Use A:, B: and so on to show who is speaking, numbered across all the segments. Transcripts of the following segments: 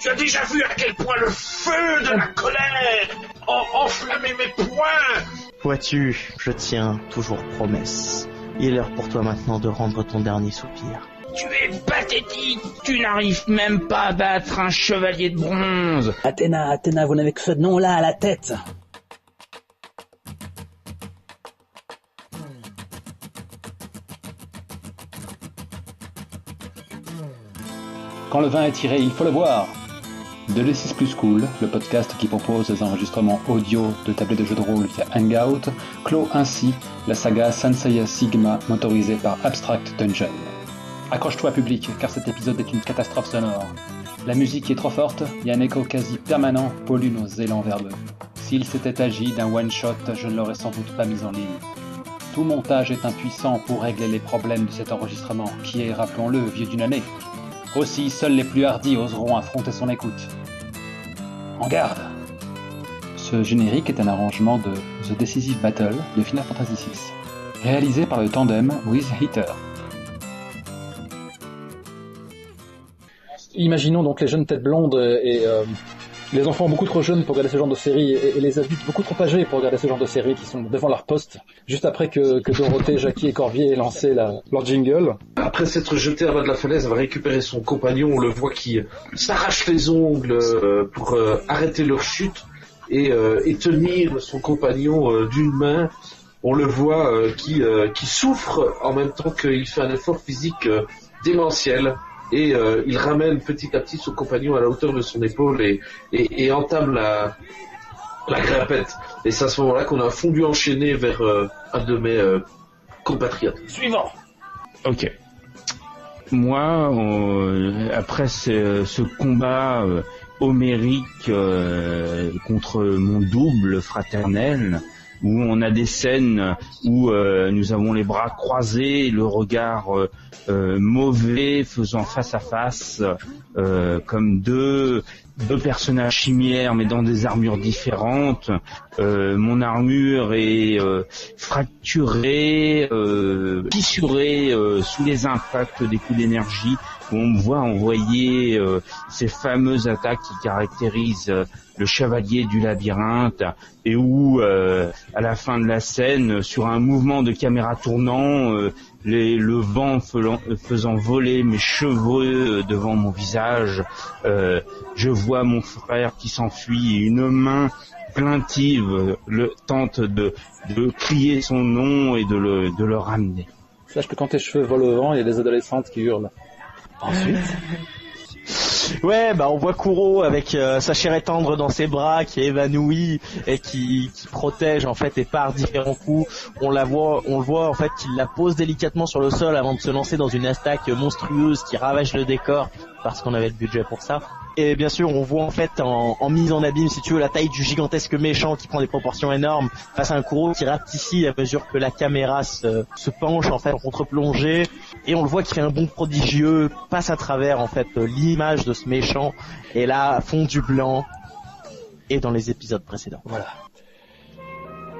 A: Tu as déjà vu à quel point le feu de la colère enflammait mes poings.
B: Vois-tu, je tiens toujours promesse. Il est l'heure pour toi maintenant de rendre ton dernier soupir.
C: Tu es pathétique. Tu n'arrives même pas à battre un chevalier de bronze.
D: Athéna, vous n'avez que ce nom-là à la tête.
E: Quand le vin est tiré, il faut le boire. De l'E6 Plus Cool, le podcast qui propose des enregistrements audio de tablettes de jeux de rôle via Hangout, clôt ainsi la saga Sanseiya Sigma motorisée par Abstract Dungeon. Accroche-toi public, car cet épisode est une catastrophe sonore. La musique est trop forte, il y a un écho quasi permanent, pollue nos élans verbeux. S'il s'était agi d'un one-shot, je ne l'aurais sans doute pas mis en ligne. Tout montage est impuissant pour régler les problèmes de cet enregistrement, qui est, rappelons-le, vieux d'une année. Aussi, seuls les plus hardis oseront affronter son écoute. En garde! Ce générique est un arrangement de The Decisive Battle de Final Fantasy VI, réalisé par le tandem With Heater.
F: Imaginons donc les jeunes têtes blondes et les enfants beaucoup trop jeunes pour regarder ce genre de série et les adultes beaucoup trop âgés pour regarder ce genre de série qui sont devant leur poste juste après que Dorothée, Jackie et Corvier aient lancé leur jingle.
A: Après s'être jeté à bas de la falaise, va récupérer son compagnon. On le voit qui s'arrache les ongles pour arrêter leur chute et tenir son compagnon d'une main. On le voit qui souffre en même temps qu'il fait un effort physique démentiel. Et il ramène petit à petit son compagnon à la hauteur de son épaule et entame la grimpette. Et c'est à ce moment-là qu'on a un fondu enchaîné vers un de mes compatriotes.
C: Suivant. Ok. Moi, après ce combat homérique contre mon double fraternel, où on a des scènes où nous avons les bras croisés, le regard mauvais, faisant face à face, comme deux personnages chimères, mais dans des armures différentes. Mon armure est fracturée, fissurée sous les impacts des coups d'énergie, où on me voit envoyer ces fameuses attaques qui caractérisent le chevalier du labyrinthe, et où à la fin de la scène, sur un mouvement de caméra tournant, le vent faisant voler mes cheveux devant mon visage, je vois mon frère qui s'enfuit, et une main plaintive tente de crier son nom et de le ramener.
F: Sache que quand tes cheveux volent au vent, il y a des adolescentes qui hurlent. Ensuite...
B: Ouais, on voit Kuro avec sa chair tendre dans ses bras qui est évanouie et qui protège en fait et par différents coups. On le voit en fait qu'il la pose délicatement sur le sol avant de se lancer dans une attaque monstrueuse qui ravage le décor parce qu'on avait le budget pour ça. Et bien sûr, on voit en fait en mise en abîme, si tu veux, la taille du gigantesque méchant qui prend des proportions énormes face à un Kuro qui rapetit à mesure que la caméra se penche en fait en contre-plongée. Et on le voit qui fait un bond prodigieux, passe à travers en fait l'image de ce méchant, et là fond du blanc, et dans les épisodes précédents.
F: Voilà.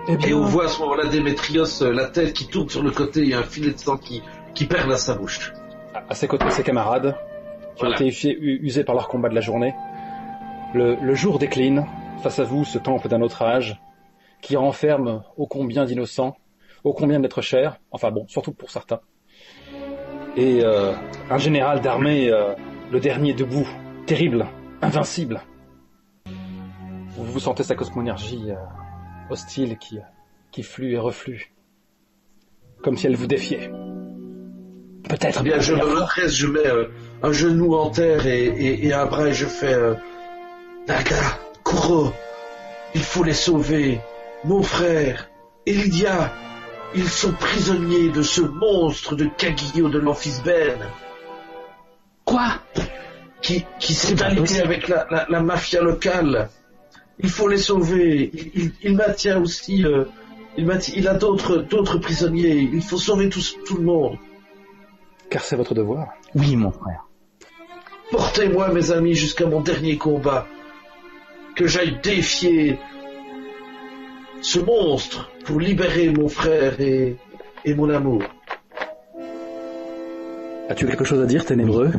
A: Et on voit à ce moment-là Démétrios, la tête qui tourne sur le côté, il y a un filet de sang qui perle à sa bouche.
F: À ses côtés, ses camarades, qui ont été usés par leur combat de la journée. Le jour décline, face à vous, ce temple d'un autre âge, qui renferme ô combien d'innocents, ô combien d'êtres chers, enfin bon, surtout pour certains. Et un général d'armée, le dernier debout, terrible, invincible. Vous sentez sa cosmoénergie hostile qui flue et reflue, comme si elle vous défiait. Peut-être
A: bien. Je me redresse, je mets un genou en terre et un bras et je fais Naga, Kuro, il faut les sauver, mon frère, et Lydia. Ils sont prisonniers de ce monstre de Kagyo de l'Amphisbène.
C: Quoi?
A: Qui s'est allié avec la mafia locale. Il faut les sauver. Il maintient aussi... il a d'autres prisonniers. Il faut sauver tout le monde.
F: Car c'est votre devoir.
C: Oui, mon frère.
A: Portez-moi, mes amis, jusqu'à mon dernier combat. Que j'aille défier ce monstre pour libérer mon frère et mon amour.
F: As-tu quelque chose à dire, ténébreux?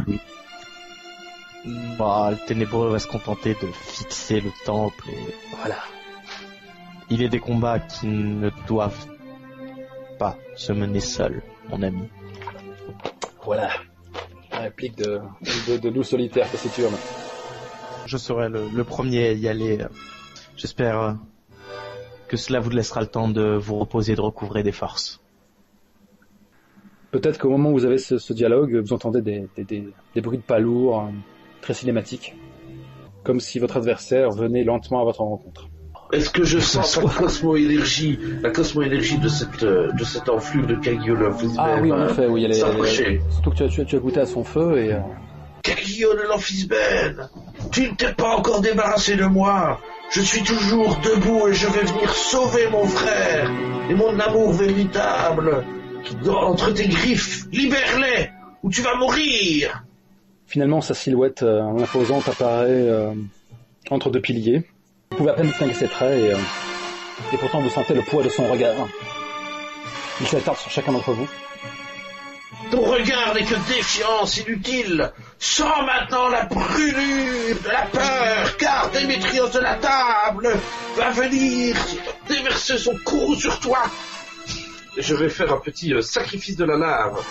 B: Bah, le ténébreux va se contenter de fixer le temple et
F: Voilà.
B: il est des combats qui ne doivent pas se mener seuls, mon ami.
F: Voilà. La réplique de loup solitaire taciturne.
B: Je serai le premier à y aller. J'espère que cela vous laissera le temps de vous reposer et de recouvrer des forces.
F: Peut-être qu'au moment où vous avez ce dialogue, vous entendez des bruits de pas lourds, très cinématiques. Comme si votre adversaire venait lentement à votre rencontre.
A: Est-ce que je sens la cosmo-énergie de cette enflure de Cagliolo Lophisbane?
F: Ah oui, en effet, oui, elle est...
A: s'approcher.
F: Surtout que tu as goûté à son feu et...
A: Cagliolo Lophisbane, tu ne t'es pas encore débarrassé de moi. Je suis toujours debout et je vais venir sauver mon frère et mon amour véritable. Entre tes griffes, libère-les ou tu vas mourir.
F: Finalement, sa silhouette imposante apparaît entre deux piliers. Vous pouvez à peine distinguer ses traits et pourtant vous sentez le poids de son regard. Il s'attarde sur chacun d'entre vous.
A: Ton regard n'est que défiance inutile. Sens maintenant la brûlure de la peur, car Démétrios de la table va venir déverser son courroux sur toi. Et je vais faire un petit sacrifice de la lave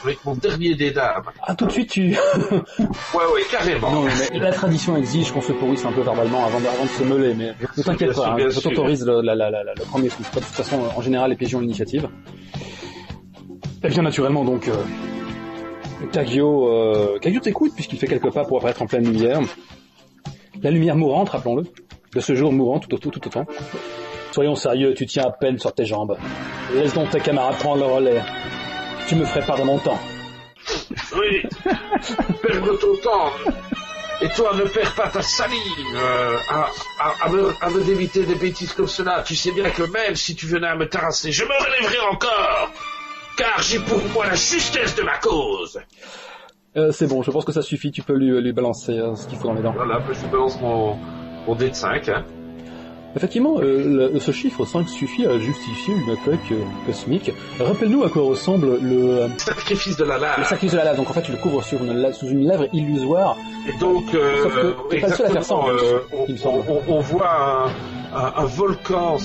A: avec mon dernier dé d'âme.
F: Ah, tout de suite tu...
A: Ouais, carrément.
F: Non, mais la tradition exige qu'on se pourrisse un peu verbalement avant de se meuler, mais ne t'inquiète pas, hein, je t'autorise le premier coup. De toute façon, en général, les PJ ont l'initiative. Et bien naturellement, donc, Kagyo t'écoute puisqu'il fait quelques pas pour apparaître en pleine lumière. La lumière mourante, rappelons-le, de ce jour mourant tout autant. Soyons sérieux, tu tiens à peine sur tes jambes. Laisse donc tes camarades prendre le relais. Tu me ferais perdre mon temps.
A: Oui, perdre ton temps. Et toi, ne perds pas ta salive à me d'éviter des bêtises comme cela. Tu sais bien que même si tu venais à me terrasser, je me relèverai encore. Car j'ai pour moi la justesse de ma cause.
F: C'est bon, je pense que ça suffit. Tu peux lui balancer ce qu'il faut dans les dents.
A: Voilà, je balance mon dé de 5. Hein.
F: Effectivement, ce chiffre 5 suffit à justifier une attaque cosmique. Rappelle-nous à quoi ressemble le
A: sacrifice de la lave.
F: Le sacrifice de la lave. Donc en fait, tu le couvres sous une lèvre illusoire.
A: Et donc,
F: sauf que t'es pas le seul à faire ça.
A: On voit un volcan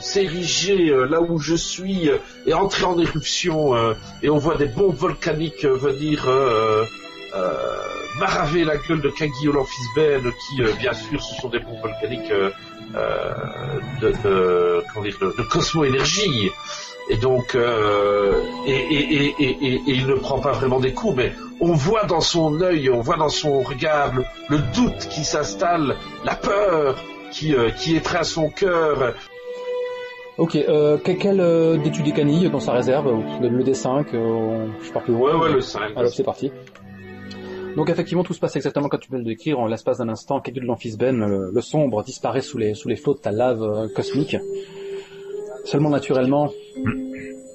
A: s'ériger là où je suis et entrer en éruption. Et on voit des bombes volcaniques venir maraver la gueule de Cagliolo Lophisbane, qui, bien sûr, ce sont des bombes volcaniques de cosmo-énergie. Et donc, il ne prend pas vraiment des coups, mais on voit dans son œil, on voit dans son regard le doute qui s'installe, la peur qui étreint son cœur.
F: Ok, quel d'études des canilles dans sa réserve? Le D5, je pars plus loin.
A: Ouais, le 5.
F: Alors c'est parti. Donc effectivement, tout se passe exactement comme tu peux le décrire. En l'espace d'un instant, Cagliolo Lophisbane, le sombre, disparaît sous les flots de ta lave cosmique. Seulement naturellement,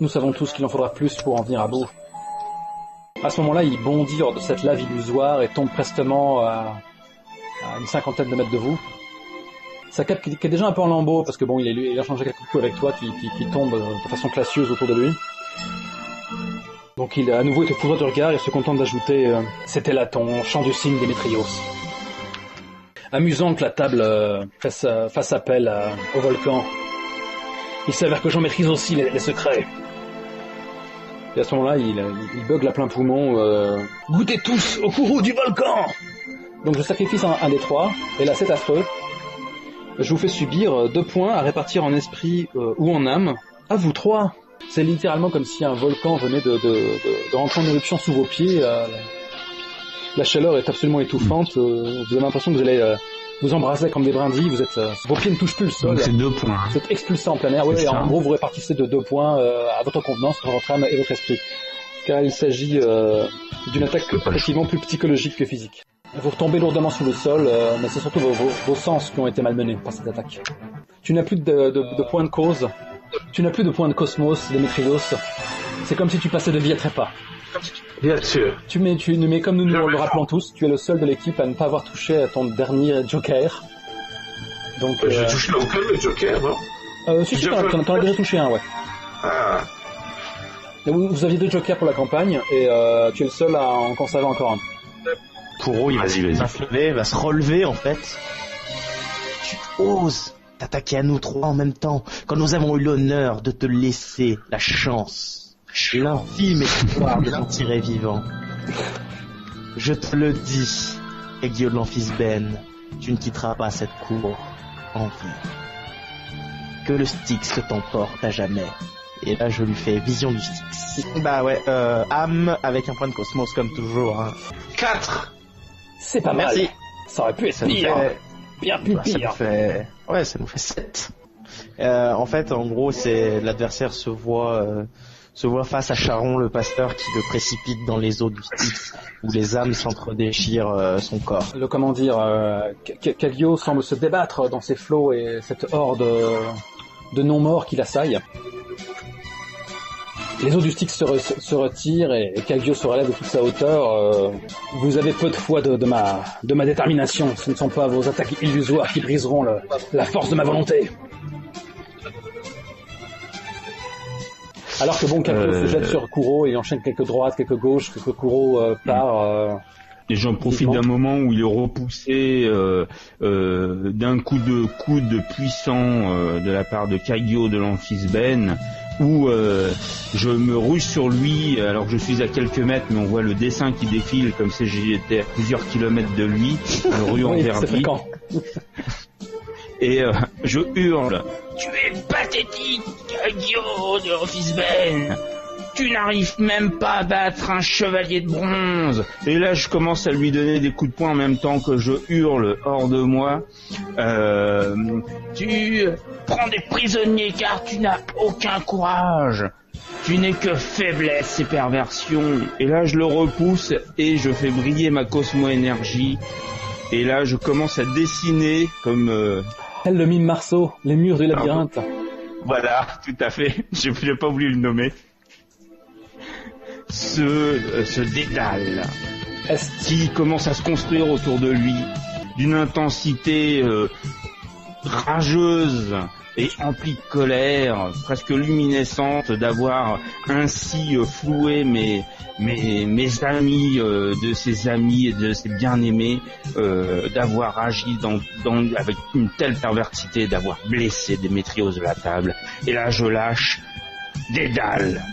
F: nous savons tous qu'il en faudra plus pour en venir à bout. À ce moment-là, il bondit hors de cette lave illusoire et tombe prestement à une 50aine de mètres de vous. Sa cape qui est déjà un peu en lambeaux, parce que bon, il a changé quelques coups avec toi qui tombe de façon classieuse autour de lui. Donc il à nouveau te couvre du regard et se contente d'ajouter c'était là ton chant du cygne Démétrios. Amusant que la table fasse appel au volcan. Il s'avère que j'en maîtrise aussi les secrets. Et à ce moment-là, il bugle à plein poumon. Goûtez tous au courroux du volcan. Donc je sacrifie un des trois, et là c'est affreux. Je vous fais subir 2 points à répartir en esprit ou en âme. À vous 3. C'est littéralement comme si un volcan venait de rentrer en éruption sous vos pieds. La chaleur est absolument étouffante. Vous avez l'impression que vous allez vous embraser comme des brindilles. Vos pieds ne touchent plus le sol.
C: Donc c'est 2 points.
F: Vous êtes expulsé en plein air. Oui, en gros, vous répartissez de 2 points à votre convenance entre votre âme et votre esprit. Car il s'agit d'une attaque effectivement plus psychologique que physique. Vous retombez lourdement sous le sol, mais c'est surtout vos sens qui ont été malmenés par cette attaque. Tu n'as plus de point de cause. Tu n'as plus de point de cosmos, Démétrios. C'est comme si tu passais de vie à trépas.
A: Bien sûr.
F: Tu mets comme nous le rappelons tous, tu es le seul de l'équipe à ne pas avoir touché à ton dernier joker. Donc.
A: J'ai touché aucun de mes jokers, non?
F: Si, t'en as déjà touché un, ouais.
A: Ah.
F: Vous aviez 2 jokers pour la campagne, et tu es le seul à en conserver encore un.
B: Kuro, il
C: Vas-y.
B: va se relever en fait. Tu oses t'attaquer à nous trois en même temps, quand nous avons eu l'honneur de te laisser la chance, l'infime espoir de t'en tirer vivant. Je te le dis, Kaguyo de l'Amphisbène, tu ne quitteras pas cette cour en vie. Que le Styx t'emporte à jamais. Et là, je lui fais vision du Styx. Bah ouais, âme avec un point de cosmos comme toujours. Hein.
A: 4.
F: C'est pas mal.
B: Merci.
F: Ça aurait pu être
B: Ça nous
F: pire.
B: fait...
F: Bien plus
B: Ça
F: pire.
B: nous fait... Ouais, ça nous fait 7. En fait, en gros, c'est l'adversaire se voit face à Charon, le pasteur, qui le précipite dans les eaux du Styx, où les âmes s'entre-déchirent son corps.
F: Le comment dire, Kaguyo semble se débattre dans ces flots et cette horde de non-morts qui l'assaille. Les eaux du Styx se retirent et Kaguyo se relève de toute sa hauteur. Vous avez peu de foi de ma détermination. Ce ne sont pas vos attaques illusoires qui briseront la force de ma volonté. Alors que bon, Kaguyo se jette sur Kuro et enchaîne quelques droites, quelques gauches, quelques Kuro part.
C: Et j'en profite d'un moment où il est repoussé d'un coup de coude puissant de la part de Kaguyo de l'Amphisbène, où je me rue sur lui alors que je suis à quelques mètres, mais on voit le dessin qui défile comme si j'étais à plusieurs kilomètres de lui, me ruant
F: Oui,
C: vers
F: c'est
C: lui.
F: fréquent.
C: Et je hurle: tu es pathétique, Kaguyo de l'Amphisbène! Tu n'arrives même pas à battre un chevalier de bronze. Et là, je commence à lui donner des coups de poing en même temps que je hurle hors de moi. Tu prends des prisonniers car tu n'as aucun courage. Tu n'es que faiblesse et perversion. Et là, je le repousse et je fais briller ma cosmo-énergie. Et là, je commence à dessiner comme...
F: Elle le mime Marceau, les murs du labyrinthe.
C: Voilà, tout à fait. J'ai pas voulu le nommer. Ce dédale qui commence à se construire autour de lui d'une intensité rageuse et emplie de colère, presque luminescente, d'avoir ainsi floué mes amis, de ses amis et de ses bien-aimés, d'avoir agi avec une telle perversité, d'avoir blessé Démétrios de la table. Et là, je lâche Dédale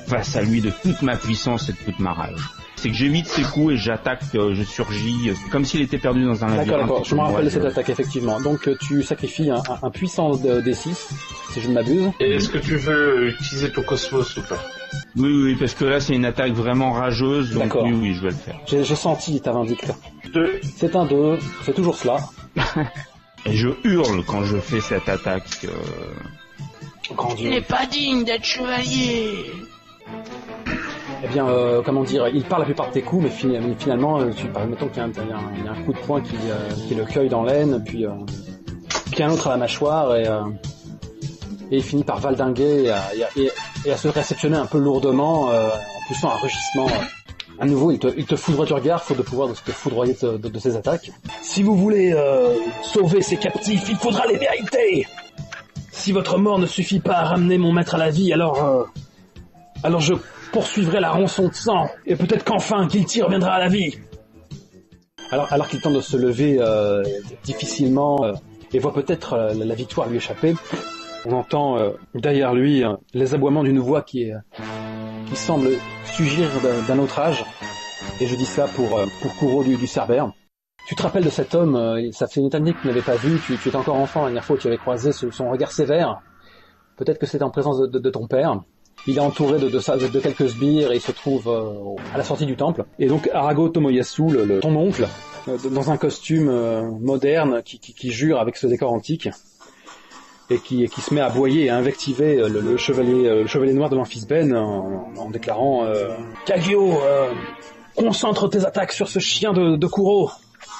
C: face à lui de toute ma puissance et de toute ma rage. C'est que j'évite ses coups et j'attaque, je surgis, comme s'il était perdu dans un labyrinthe.
F: D'accord, je me rappelle de cette attaque, effectivement. Donc tu sacrifies un puissant D6, si je ne m'abuse.
A: Et est-ce que tu veux utiliser ton cosmos ou pas?
C: Oui, parce que là c'est une attaque vraiment rageuse, donc
F: D'accord.
C: oui, je vais le faire.
F: J'ai senti ta vindicte.
A: 2.
F: C'est un 2, c'est toujours cela.
C: Et je hurle quand je fais cette attaque.
F: Grand
C: Tu
F: Dieu.
C: n'es pas digne d'être chevalier.
F: Eh bien, comment dire, il part la plupart de tes coups, mais finalement, mettons qu'il y a un coup de poing qui le cueille dans l'aine, puis un autre à la mâchoire, et il finit par valdinguer et à se réceptionner un peu lourdement, en poussant un rugissement. À nouveau, il te foudroie du regard, faute de pouvoir de te foudroyer de ses attaques. Si vous voulez sauver ces captifs, il faudra les vérités. Si votre mort ne suffit pas à ramener mon maître à la vie, alors je poursuivrai la rançon de sang, et peut-être qu'enfin Kilty reviendra à la vie. Alors qu'il tente de se lever difficilement et voit peut-être la victoire lui échapper, on entend derrière lui les aboiements d'une voix qui semble surgir d'un autre âge, et je dis ça pour Kuro du Cerbère. Tu te rappelles de cet homme, ça fait une éternité que tu n'avais pas vu, tu étais encore enfant la dernière fois où tu avais croisé son regard sévère. Peut-être que c'était en présence de ton père. Il est entouré de quelques sbires et il se trouve à la sortie du temple. Et donc Arago Tomoyasu, ton oncle, dans un costume moderne qui jure avec ce décor antique et qui se met à aboyer et à invectiver le chevalier noir de l'Amphisbène en déclarant Kaguyo, concentre tes attaques sur ce chien de Kuro.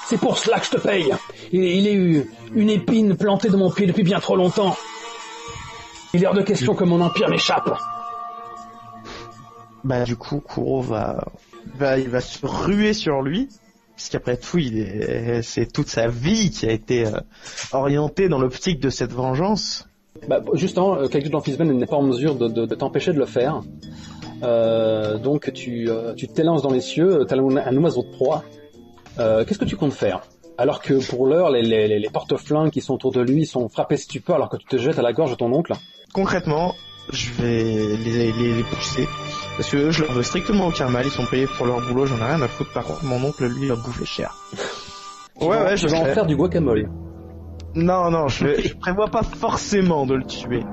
F: C'est pour cela que je te paye. Il a eu une épine plantée dans mon pied depuis bien trop longtemps. Il est hors de question que mon empire m'échappe.
B: Bah du coup, Kuro il va se ruer sur lui, puisqu'après tout, c'est toute sa vie qui a été orientée dans l'optique de cette vengeance.
F: Bah justement, Kaguyo de l'Amphisbène n'est pas en mesure de t'empêcher de le faire. Donc tu t'élances dans les cieux, tel un oiseau de proie. Qu'est-ce que tu comptes faire? Alors que pour l'heure, les porte-flingues qui sont autour de lui sont frappés stupeur alors que tu te jettes à la gorge de ton oncle.
B: Concrètement, je vais les pousser. Parce que eux, je leur veux strictement aucun mal, ils sont payés pour leur boulot, j'en ai rien à foutre. Par contre, mon oncle, lui, il va bouffer cher.
F: Je vais en faire du guacamole.
B: Non, je prévois pas forcément de le tuer.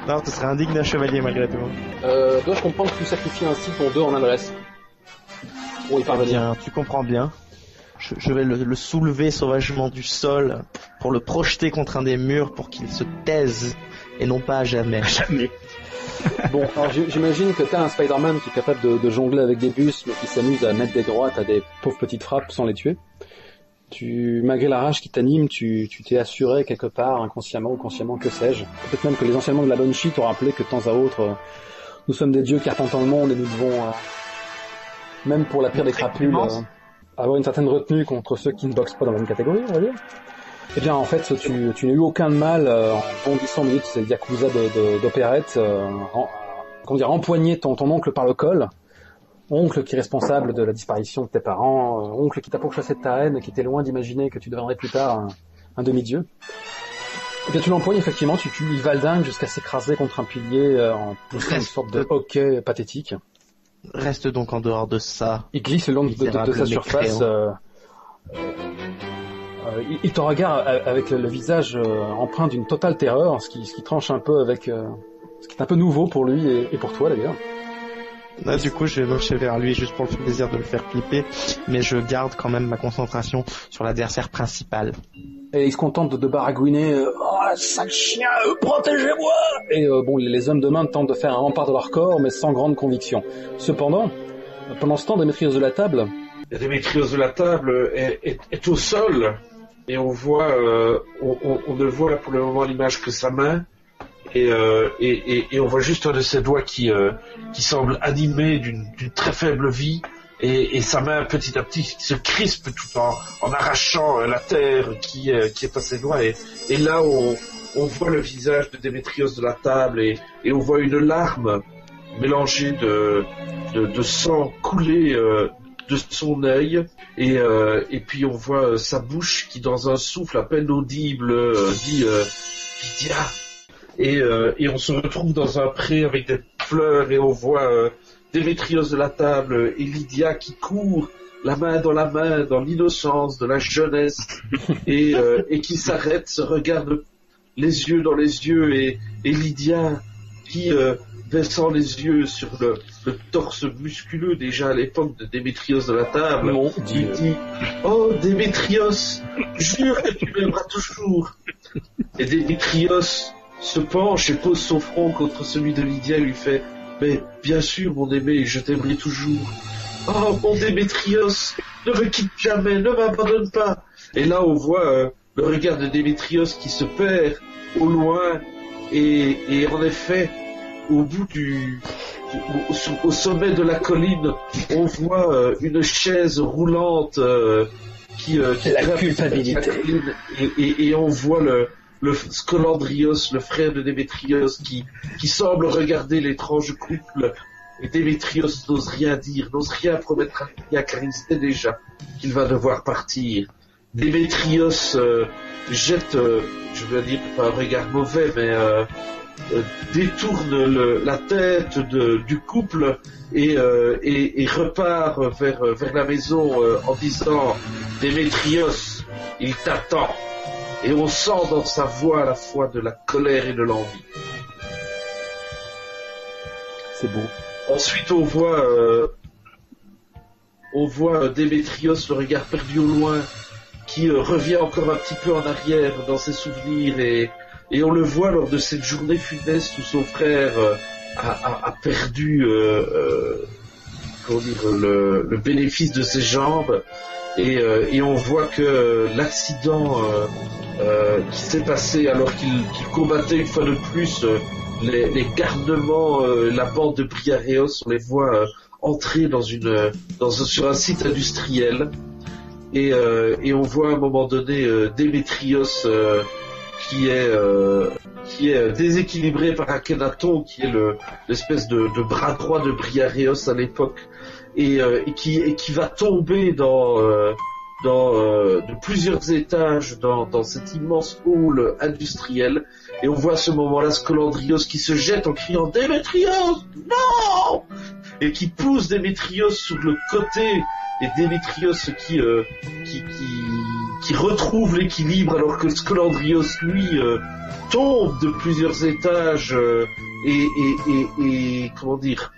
B: Non, ce serait indigne d'un chevalier malgré tout.
F: Dois-je comprendre que tu sacrifies ainsi ton 2 en adresse pour y parvenir?
B: Bien, tu comprends bien. Je vais le soulever sauvagement du sol pour le projeter contre un des murs pour qu'il se taise et non pas à jamais.
C: Jamais.
F: Bon, alors j'imagine que t'as un Spider-Man qui est capable de jongler avec des bus mais qui s'amuse à mettre des droites à des pauvres petites frappes sans les tuer. Malgré la rage qui t'anime, tu t'es assuré quelque part, inconsciemment ou consciemment, que sais-je. Peut-être même que les anciennements de la Banshee t'ont rappelé que de temps à autre, nous sommes des dieux qui arpentent le monde et nous devons, même pour la pire des crapules, avoir une certaine retenue contre ceux qui ne boxent pas dans la même catégorie, on va dire. Eh bien, en fait, tu n'as eu aucun mal en bondissant au milieu de ces yakuza d'opérette, empoigner ton oncle par le col. Oncle qui est responsable de la disparition de tes parents, oncle qui t'a pourchassé de ta haine, qui était loin d'imaginer que tu deviendrais plus tard un demi-dieu. Et bien tu l'empoignes effectivement, il valdingue jusqu'à s'écraser contre un pilier en poussant une sorte de hockey pathétique.
B: Reste donc en dehors de ça.
F: Il glisse le long de sa surface. Il te regarde avec le visage empreint d'une totale terreur, ce qui tranche un peu avec ce qui est un peu nouveau pour lui et pour toi d'ailleurs.
B: Là, du coup, je vais marcher vers lui juste pour le plaisir de le faire flipper, mais je garde quand même ma concentration sur l'adversaire principal.
F: Et il se contente de baragouiner oh, sale chien, protégez-moi. Et les hommes de main tentent de faire un rempart de leur corps, mais sans grande conviction. Cependant, pendant ce temps, Démétrios de la table...
A: Démétrios de la table est au sol, et on voit, on ne voit pour le moment l'image que sa main, et on voit juste un de ses doigts qui semble animé d'une très faible vie, et sa main petit à petit se crispe tout en arrachant la terre qui est à ses doigts, et là on voit le visage de Démétrios de la table, et on voit une larme mélangée de sang couler de son œil, et puis on voit sa bouche qui dans un souffle à peine audible dit Lydia. Et on se retrouve dans un pré avec des fleurs, et on voit Démétrios de la table et Lydia qui courent la main dans l'innocence de la jeunesse, et qui s'arrêtent, se regardent les yeux dans les yeux, et Lydia qui baissant les yeux sur le torse musculeux déjà à l'époque de Démétrios de la table, lui dit oh Démétrios, jure que tu m'aimeras toujours. Et Démétrios se penche et pose son front contre celui de Lydia et lui fait mais bien sûr mon aimé, je t'aimerai toujours. Oh mon Démétrios, ne me quitte jamais, ne m'abandonne pas. Et là on voit le regard de Démétrios qui se perd au loin, et en effet au bout au sommet de la colline on voit une chaise roulante qui
F: la culpabilité
A: la colline, et on voit le Scolandrios, le frère de Démétrios, qui semble regarder l'étrange couple, et Démétrios n'ose rien dire, n'ose rien promettre à Lydia, car il sait déjà qu'il va devoir partir. Démétrios jette, je veux dire pas un regard mauvais, mais détourne la tête du couple et repart vers la maison en disant Démétrios, il t'attend. Et on sent dans sa voix à la fois de la colère et de l'envie.
F: C'est beau.
A: Ensuite, on voit Démétrios, le regard perdu au loin, qui revient encore un petit peu en arrière dans ses souvenirs, et on le voit lors de cette journée funeste où son frère a perdu le bénéfice de ses jambes. Et on voit que l'accident qui s'est passé alors qu'il combattait une fois de plus les garnements, la bande de Briareos, on les voit entrer sur un site industriel, et on voit à un moment donné Démétrios qui est déséquilibré par Akhenaton, qui est l'espèce de bras droit de Briareos à l'époque. et qui va tomber de plusieurs étages dans cet immense hall industriel. Et on voit à ce moment-là Scolandrios qui se jette en criant Démétrios, non, et qui pousse Démétrios sur le côté, et Démétrios qui retrouve l'équilibre alors que Scolandrios lui tombe de plusieurs étages et comment dire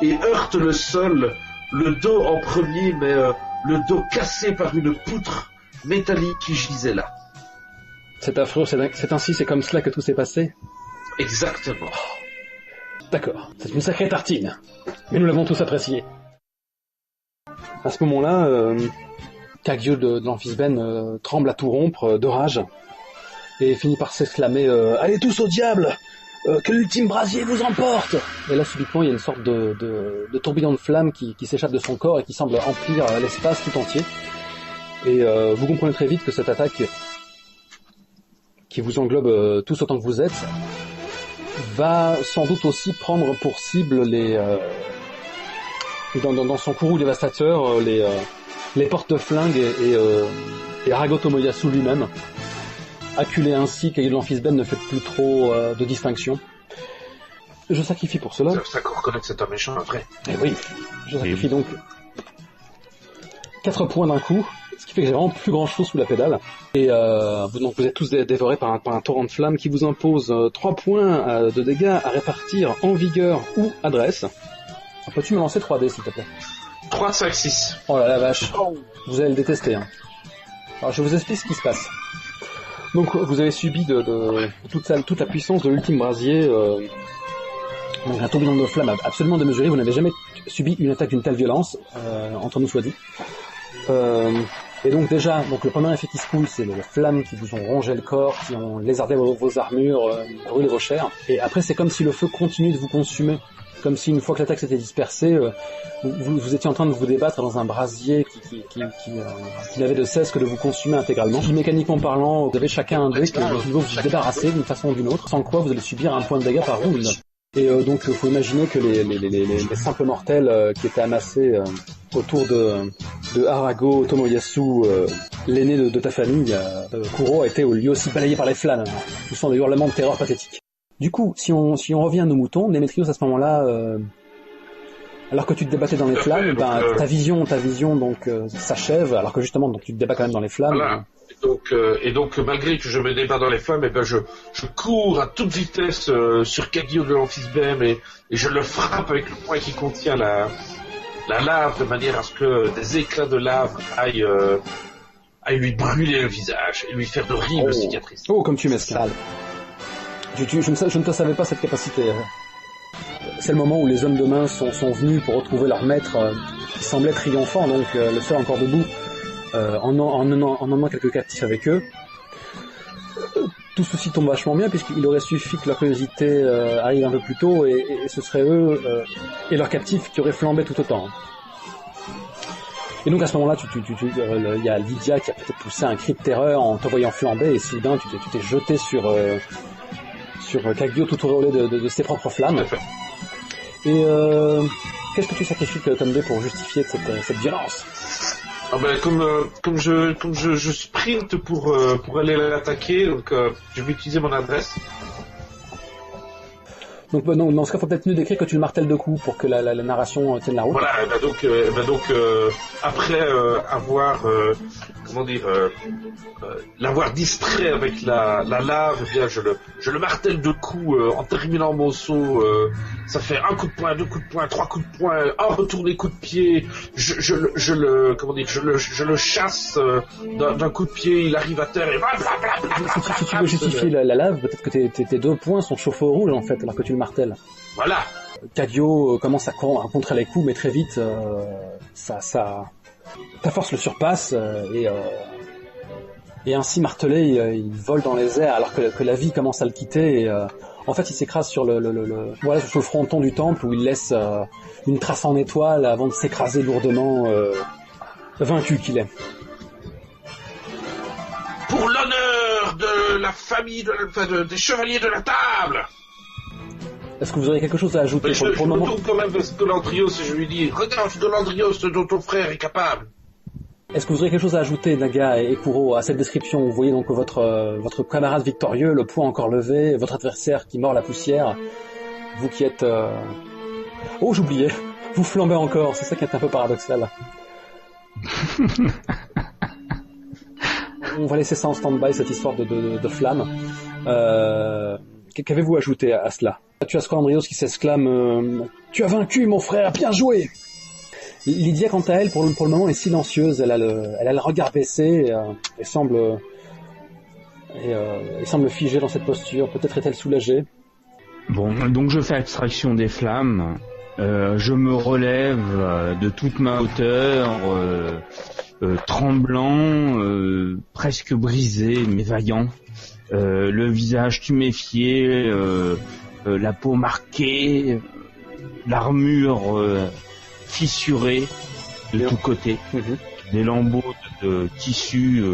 A: et heurte le sol, le dos en premier, mais le dos cassé par une poutre métallique qui gisait là.
F: C'est affreux, c'est comme cela que tout s'est passé.
A: Exactement.
F: D'accord, c'est une sacrée tartine, mais nous l'avons tous apprécié. À ce moment-là, Caghio de l'Amphisbène tremble à tout rompre de rage et finit par s'exclamer allez tous au diable, que l'ultime brasier vous emporte. Et là subitement il y a une sorte de tourbillon de flammes qui s'échappe de son corps et qui semble remplir l'espace tout entier. Et vous comprenez très vite que cette attaque qui vous englobe tous autant que vous êtes va sans doute aussi prendre pour cible dans son courroux dévastateur les porte-flingues et Arago Tomoyasu lui-même. Acculé ainsi, Caghio de l'Amphisbène ne fait plus trop de distinction. Je sacrifie pour cela.
A: C'est ça qu'on reconnaît que c'est un méchant après.
F: Eh oui, je sacrifie donc 4 points d'un coup, ce qui fait que j'ai vraiment plus grand chose sous la pédale. Et donc vous êtes tous dévorés par un torrent de flammes qui vous impose 3 points de dégâts à répartir en vigueur ou adresse. Peux-tu me lancer 3 dés s'il te plaît?
A: 3, 5, 6.
F: Oh là la vache, vous allez le détester. Hein. Alors je vous explique ce qui se passe. Donc vous avez subi de toute la puissance de l'ultime brasier, donc un tourbillon de flammes absolument démesuré. Vous n'avez jamais subi une attaque d'une telle violence, entre nous soit dit. Et donc déjà, le premier effet qui se coule, c'est les flammes qui vous ont rongé le corps, qui ont lézardé vos armures, brûlé vos chairs. Et après c'est comme si le feu continuait de vous consumer. Comme si une fois que l'attaque s'était dispersée, vous étiez en train de vous débattre dans un brasier qui n'avait de cesse que de vous consumer intégralement. Mécaniquement parlant, vous avez chacun un dé que vous vous débarrasser d'une façon ou d'une autre, sans quoi vous allez subir un point de dégâts par round. Et donc il faut imaginer que les simples mortels qui étaient amassés autour de Arago Tomoyasu, l'aîné de ta famille, Kuro, a été lui aussi balayé par les flammes, poussant des hurlements de terreur pathétiques. Du coup, si on revient à nos moutons, Démétrios à ce moment-là, alors que tu te débattais dans les flammes, ta vision donc s'achève, alors que justement donc tu te débats quand même dans les flammes.
A: Voilà. Et donc malgré que je me débat dans les flammes, je cours à toute vitesse sur Caghio de l'Amphisbène et je le frappe avec le poing qui contient la lave de manière à ce que des éclats de lave aillent lui brûler le visage et lui faire d'horribles cicatrices.
F: Oh, comme tu m'escales. Je ne te savais pas cette capacité. C'est le moment où les hommes de main sont venus pour retrouver leur maître qui semblait triomphant, donc le seul encore debout, en emmenant quelques captifs avec eux. Tout ceci tombe vachement bien puisqu'il aurait suffi que leur curiosité arrive un peu plus tôt et ce serait eux et leurs captifs qui auraient flambé tout autant. Et donc à ce moment-là, il y a Lydia qui a peut-être poussé un cri de terreur en te voyant flamber et soudain tu t'es jeté sur Caghio tout auréolé de ses propres flammes. Et qu'est-ce que tu sacrifies comme dé pour justifier cette violence?
A: Comme je sprinte pour aller l'attaquer, donc je vais utiliser mon adresse.
F: Donc dans ce cas, faut peut-être mieux décrire que tu le martèles de coups pour que la narration tienne la route.
A: Voilà, après avoir l'avoir distrait avec la lave, eh bien je le martèle de coups en terminant mon saut. Ça fait un coup de poing, 2 coups de poing, 3 coups de poing, un retourné coup de pied. Je le chasse d'un coup de pied. Il arrive à terre et
F: si tu veux justifier la lave, peut-être que tes 2 poings sont chauffés au rouge en fait, alors que tu le martèles.
A: Voilà.
F: Caghio commence à contrer les coups, mais très vite ta force le surpasse et ainsi martelé, il vole dans les airs alors que la vie commence à le quitter. Et, en fait, il s'écrase sur sur le fronton du temple où il laisse une trace en étoile avant de s'écraser lourdement, vaincu qu'il est.
A: Pour l'honneur de la famille des chevaliers de la table.
F: Est-ce que vous auriez quelque chose à ajouter
A: je
F: pour le moment?
A: me tourne quand même vers Scolandrios et je lui dis, regarde Scolandrios, dont ton frère est capable.
F: Est-ce que vous auriez quelque chose à ajouter, Naga et Kuro, à cette description? Vous voyez donc votre camarade victorieux, le poing encore levé, votre adversaire qui mord la poussière, vous qui êtes... Oh, j'oubliais, vous flambez encore, c'est ça qui est un peu paradoxal. On va laisser ça en stand-by, cette histoire de flamme. Qu'avez-vous ajouté à cela? Tu as Scolandrios qui s'exclame Tu as vaincu, mon frère, bien joué! Lydia, quant à elle, pour le moment, est silencieuse. Elle a le regard baissé et semble figée dans cette posture. Peut-être est-elle soulagée.
C: Bon, donc je fais abstraction des flammes. Je me relève de toute ma hauteur, tremblant, presque brisé, mais vaillant. Le visage tuméfié, la peau marquée, l'armure fissurée de tous côtés, des lambeaux de tissu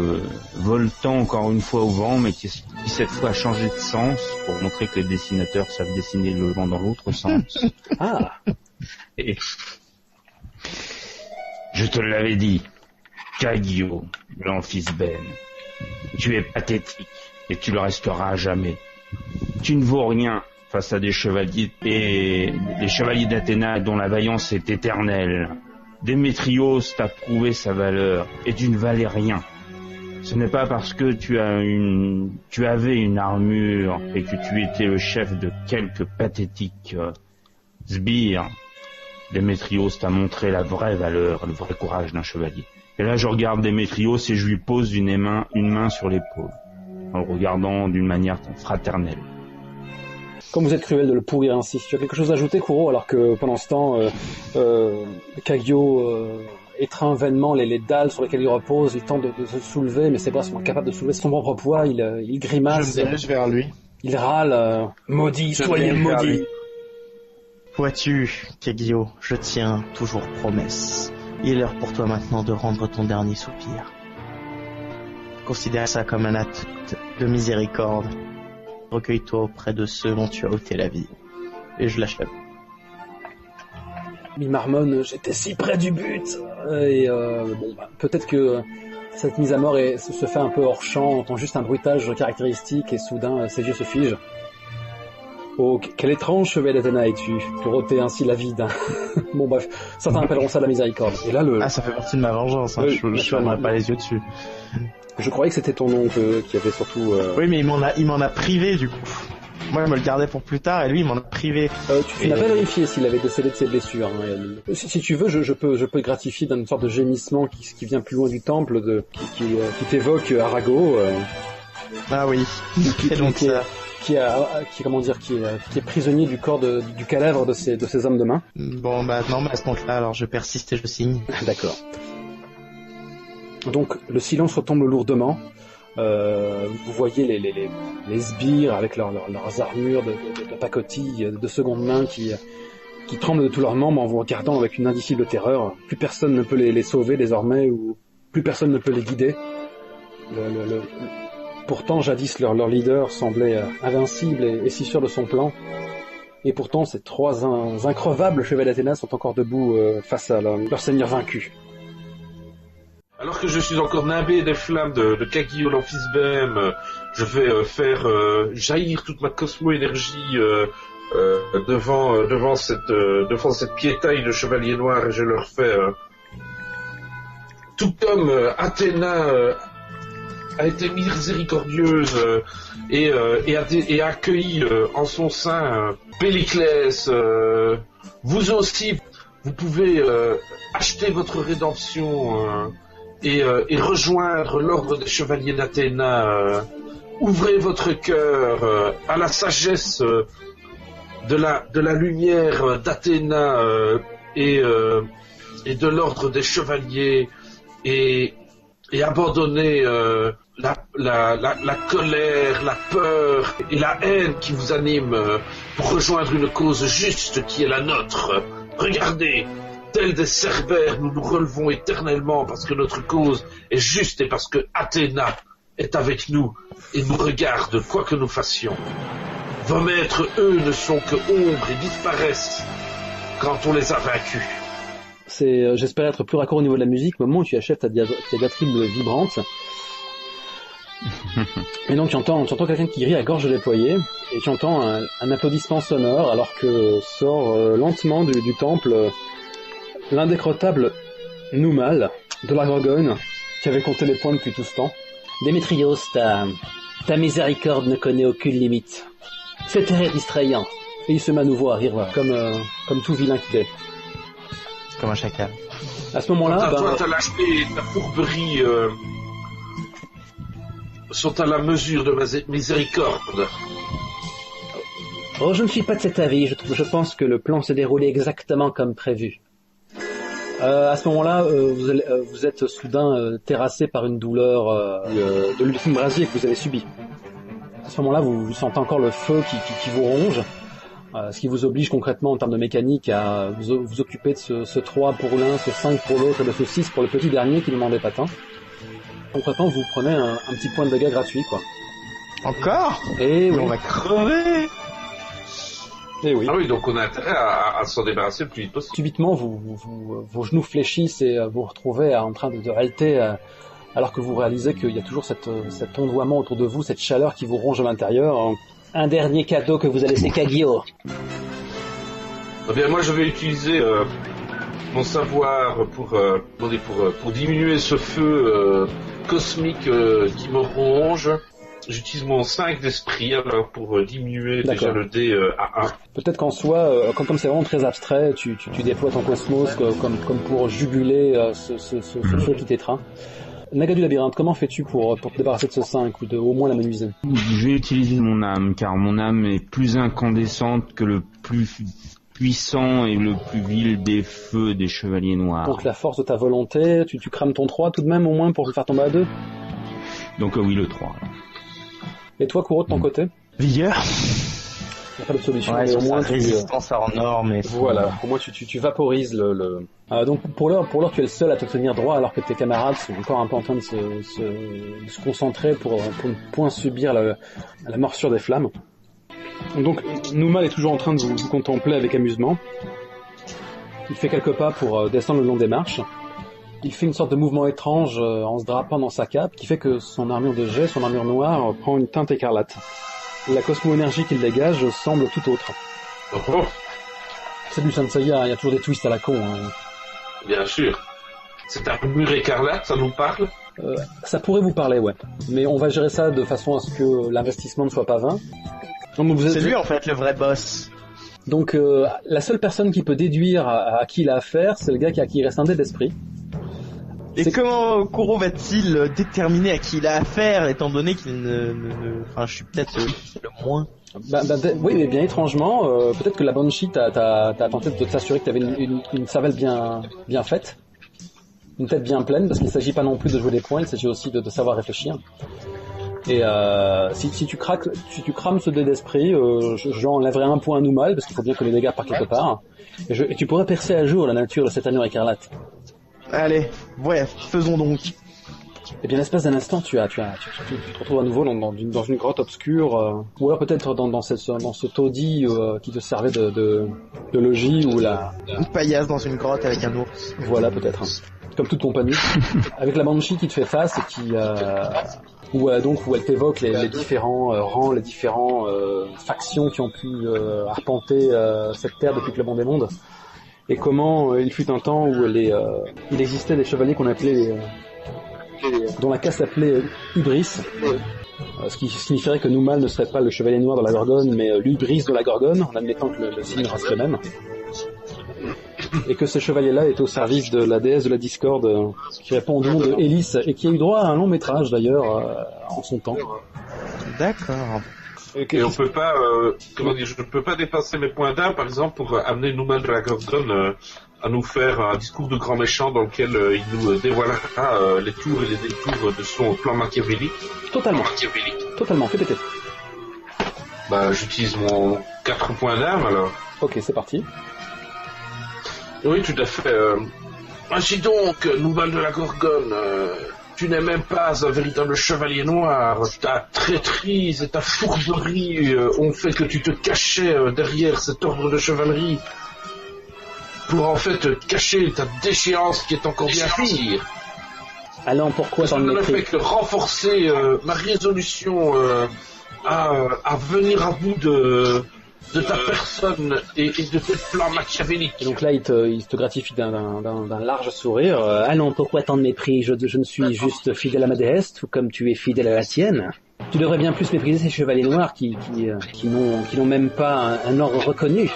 C: voltant encore une fois au vent, mais qui cette fois a changé de sens pour montrer que les dessinateurs savent dessiner le vent dans l'autre sens.
F: Ah.
C: Et je te l'avais dit, Kagyo, l'Amphisbène, tu es pathétique et tu le resteras à jamais. Tu ne vaux rien face à des chevaliers et des chevaliers d'Athéna dont la vaillance est éternelle. Démétrios t'a prouvé sa valeur et tu ne valais rien. Ce n'est pas parce que tu avais une armure et que tu étais le chef de quelques pathétiques sbires. Démétrios t'a montré la vraie valeur, le vrai courage d'un chevalier. Et là je regarde Démétrios et je lui pose une main sur l'épaule, en le regardant d'une manière fraternelle.
F: Comme vous êtes cruel de le pourrir ainsi. Tu as quelque chose à ajouter, Kuro, alors que pendant ce temps, Kagyo étreint vainement les dalles sur lesquelles il repose, il tente de se soulever, mais ses bras sont incapables de soulever son propre poids, il grimace.
B: Je me dirige vers lui.
F: Il râle, maudit, soyez maudit.
B: Vois-tu, Kagyo, je tiens toujours promesse. Il est l'heure pour toi maintenant de rendre ton dernier soupir. Considère ça comme un acte de miséricorde. Recueille-toi auprès de ceux dont tu as ôté la vie. Et je lâche la vie.
F: Il marmonne, j'étais si près du but. Et peut-être que cette mise à mort se fait un peu hors champ, on entend juste un bruitage caractéristique et soudain ses yeux se figent. Oh, quel étrange chevalier d'Athéna es-tu pour ôter ainsi la vie d'un... Bon bref, certains appelleront ça la miséricorde. Et là
B: Ah, ça fait partie de ma vengeance, hein. Je fermerai pas les yeux dessus.
F: Je croyais que c'était ton oncle qui avait surtout...
B: Oui, mais il m'en a privé du coup. Moi, je me le gardais pour plus tard, et lui, il m'en a privé.
F: Tu n'as pas vérifié s'il avait décédé de ses blessures. Hein. Si tu veux, je peux gratifier d'une sorte de gémissement qui vient plus loin du temple, qui t'évoque Arago.
B: Ah oui.
F: Qui est prisonnier du corps du cadavre de ces hommes de main.
B: Bon, bah non, mais à ce moment-là, alors je persiste et je signe.
F: D'accord. Donc le silence retombe lourdement. Vous voyez les sbires avec leurs armures de pacotille de seconde main qui tremblent de tous leurs membres en vous regardant avec une indicible terreur. Plus personne ne peut les sauver désormais, ou plus personne ne peut les guider. Pourtant, jadis, leur leader semblait invincible et si sûr de son plan. Et pourtant, ces trois increvables chevaliers d'Athéna sont encore debout face à leur seigneur vaincu.
A: Alors que je suis encore nimbé des flammes de Kagyo l'Amphisbème, je vais faire jaillir toute ma cosmo-énergie devant cette piétaille de chevaliers noirs, et je leur fais tout comme Athéna a été miséricordieuse et a accueilli en son sein Périclès, vous aussi, vous pouvez acheter votre rédemption et rejoindre l'ordre des chevaliers d'Athéna. Ouvrez votre cœur à la sagesse de la lumière d'Athéna et de l'ordre des chevaliers, et abandonnez la colère, la peur et la haine qui vous anime pour rejoindre une cause juste qui est la nôtre. Regardez, tels des cerbères, nous nous relevons éternellement parce que notre cause est juste et parce que Athéna est avec nous et nous regarde quoi que nous fassions. Vos maîtres, eux, ne sont que ombre et disparaissent quand on les a vaincus.
F: J'espère être plus raccord au niveau de la musique, au moment où tu achèves ta diatribe vibrante. Et donc tu entends quelqu'un qui rit à gorge déployée, et tu entends un applaudissement sonore, alors que sort lentement du temple l'indécrottable Noumal de la Gorgone, qui avait compté les points depuis tout ce temps.
D: Démétrios, ta miséricorde ne connaît aucune limite. C'est très distrayant.
F: Et il se met à nouveau à rire, comme tout vilain qu'il est.
B: Comme un chacal.
F: À ce moment-là,
A: Toi, t'as lâché ta fourberie sont à la mesure de ma miséricorde.
D: Oh, je ne suis pas de cet avis. Je pense que le plan s'est déroulé exactement comme prévu.
F: À ce moment-là, vous êtes soudain terrassé par une douleur de l'ultime brasier que vous avez subi. À ce moment-là, vous sentez encore le feu qui vous ronge, ce qui vous oblige concrètement en termes de mécanique à vous occuper de ce 3 pour l'un, ce 5 pour l'autre et de ce 6 pour le petit dernier qui ne demandait pas tant. Concrètement, vous prenez un petit point de dégâts gratuit, quoi.
B: Encore?
F: Et oui.
B: On va crever!
F: Et oui.
A: Ah oui, donc on a intérêt à s'en débarrasser le plus vite possible.
F: Subitement, vos genoux fléchissent et vous retrouvez en train de halter, alors que vous réalisez qu'il y a toujours cet ondoiement autour de vous, cette chaleur qui vous ronge à l'intérieur.
D: Un dernier cadeau que vous a laissé Kagyo.
A: Eh bien, moi, je vais utiliser mon savoir pour diminuer ce feu cosmique qui me ronge. J'utilise mon 5 d'esprit alors pour diminuer déjà le dé à 1.
F: Peut-être qu'en soi, comme c'est vraiment très abstrait, tu déploies ton cosmos comme pour juguler ce feu qui t'étreint. Naga du labyrinthe, comment fais-tu pour te débarrasser de ce 5 ou de au moins l'amenuiser?
C: Je vais utiliser mon âme, car mon âme est plus incandescente que le plus puissant et le plus vil des feux des chevaliers noirs.
F: Donc la force de ta volonté, tu crames ton 3 tout de même au moins pour le faire tomber à 2?
C: Donc oui, le 3.
F: Et toi, Kuro, de ton côté?
B: Vigueur.
F: Il n'y a pas de solution.
B: Ouais,
F: mais au moins
B: résistance en or, mais...
F: Voilà, au moins tu vaporises le... donc pour l'heure, tu es le seul à te tenir droit, alors que tes camarades sont encore un peu en train de se concentrer pour ne point subir la morsure des flammes. Donc Noumal est toujours en train de vous contempler avec amusement. Il fait quelques pas pour descendre le long des marches. Il fait une sorte de mouvement étrange en se drapant dans sa cape, qui fait que son armure de jet, son armure noire, prend une teinte écarlate. La cosmo-énergie qu'il dégage semble tout autre.
A: Oh.
F: C'est du Sensei, il y a toujours des twists à la con. Hein.
A: Bien sûr. C'est un mur écarlate, ça nous parle?
F: Ça pourrait vous parler, ouais. Mais on va gérer ça de façon à ce que l'investissement ne soit pas vain.
B: C'est lui en fait le vrai boss.
F: Donc la seule personne qui peut déduire à qui il a affaire, c'est le gars à qui il reste un dé d'esprit.
B: Et comment Kuro va-t-il déterminer à qui il a affaire, étant donné qu'il Enfin, je suis peut-être le moins.
F: Oui, mais bien étrangement, peut-être que la Banshee t'as tenté de t'assurer que t'avais une cervelle bien faite, une tête bien pleine, parce qu'il ne s'agit pas non plus de jouer des points, il s'agit aussi de savoir réfléchir. Et si tu crames ce dé d'esprit, j'enlèverai un point à Noumal, parce qu'il faut bien que les dégâts partent quelque part, et tu pourrais percer à jour la nature de cette armure écarlate.
B: Allez, ouais, faisons donc.
F: Et bien, l'espace d'un instant, tu te retrouves à nouveau dans une grotte obscure, ou alors peut-être dans ce taudis qui te servait de logis, ou
B: une paillasse dans une grotte avec un ours.
F: Voilà, peut-être. Comme toute compagnie. Avec la Banshee qui te fait face et qui... où elle t'évoque les différents rangs, les différents factions qui ont pu arpenter cette terre depuis que le monde est monde. Et comment il fut un temps où il existait des chevaliers qu'on appelait dont la caste s'appelait Hubris, ce qui signifierait que Noumal ne serait pas le chevalier noir de la Gorgone, mais l'Hubris de la Gorgone, en admettant que le signe reste le même. Et que ce chevalier-là est au service de la déesse de la discorde, qui répond au nom de Hélice, et qui a eu droit à un long métrage d'ailleurs, en son temps.
B: D'accord.
A: Et on peut pas, je ne peux pas dépasser mes points d'âme, par exemple, pour amener Noumal de la Gorgone à nous faire un discours de grand méchant dans lequel il nous dévoilera les tours et les détours de son plan machiavélique.
F: Totalement. Totalement, fais péter.
A: J'utilise mon 4 points d'âme alors.
F: Ok, c'est parti.
A: Oui, tout à fait. Ainsi donc, Noumal de la Gorgone, Tu n'es même pas un véritable chevalier noir. Ta traîtrise et ta fourberie ont fait que tu te cachais derrière cet ordre de chevalerie pour en fait cacher ta déchéance qui est encore bien pire.
D: Allons, pourquoi
A: Ça
D: tant de
A: ne fait
D: mépris?
A: que renforcer ma résolution à venir à bout de ta personne et de tes plans machiavéliques.
D: Et donc là, il te gratifie d'un large sourire. Allons, pourquoi tant de mépris? Je ne suis juste fidèle à ma déesse, tout comme tu es fidèle à la tienne. Tu devrais bien plus mépriser ces chevaliers noirs qui n'ont même pas un ordre reconnu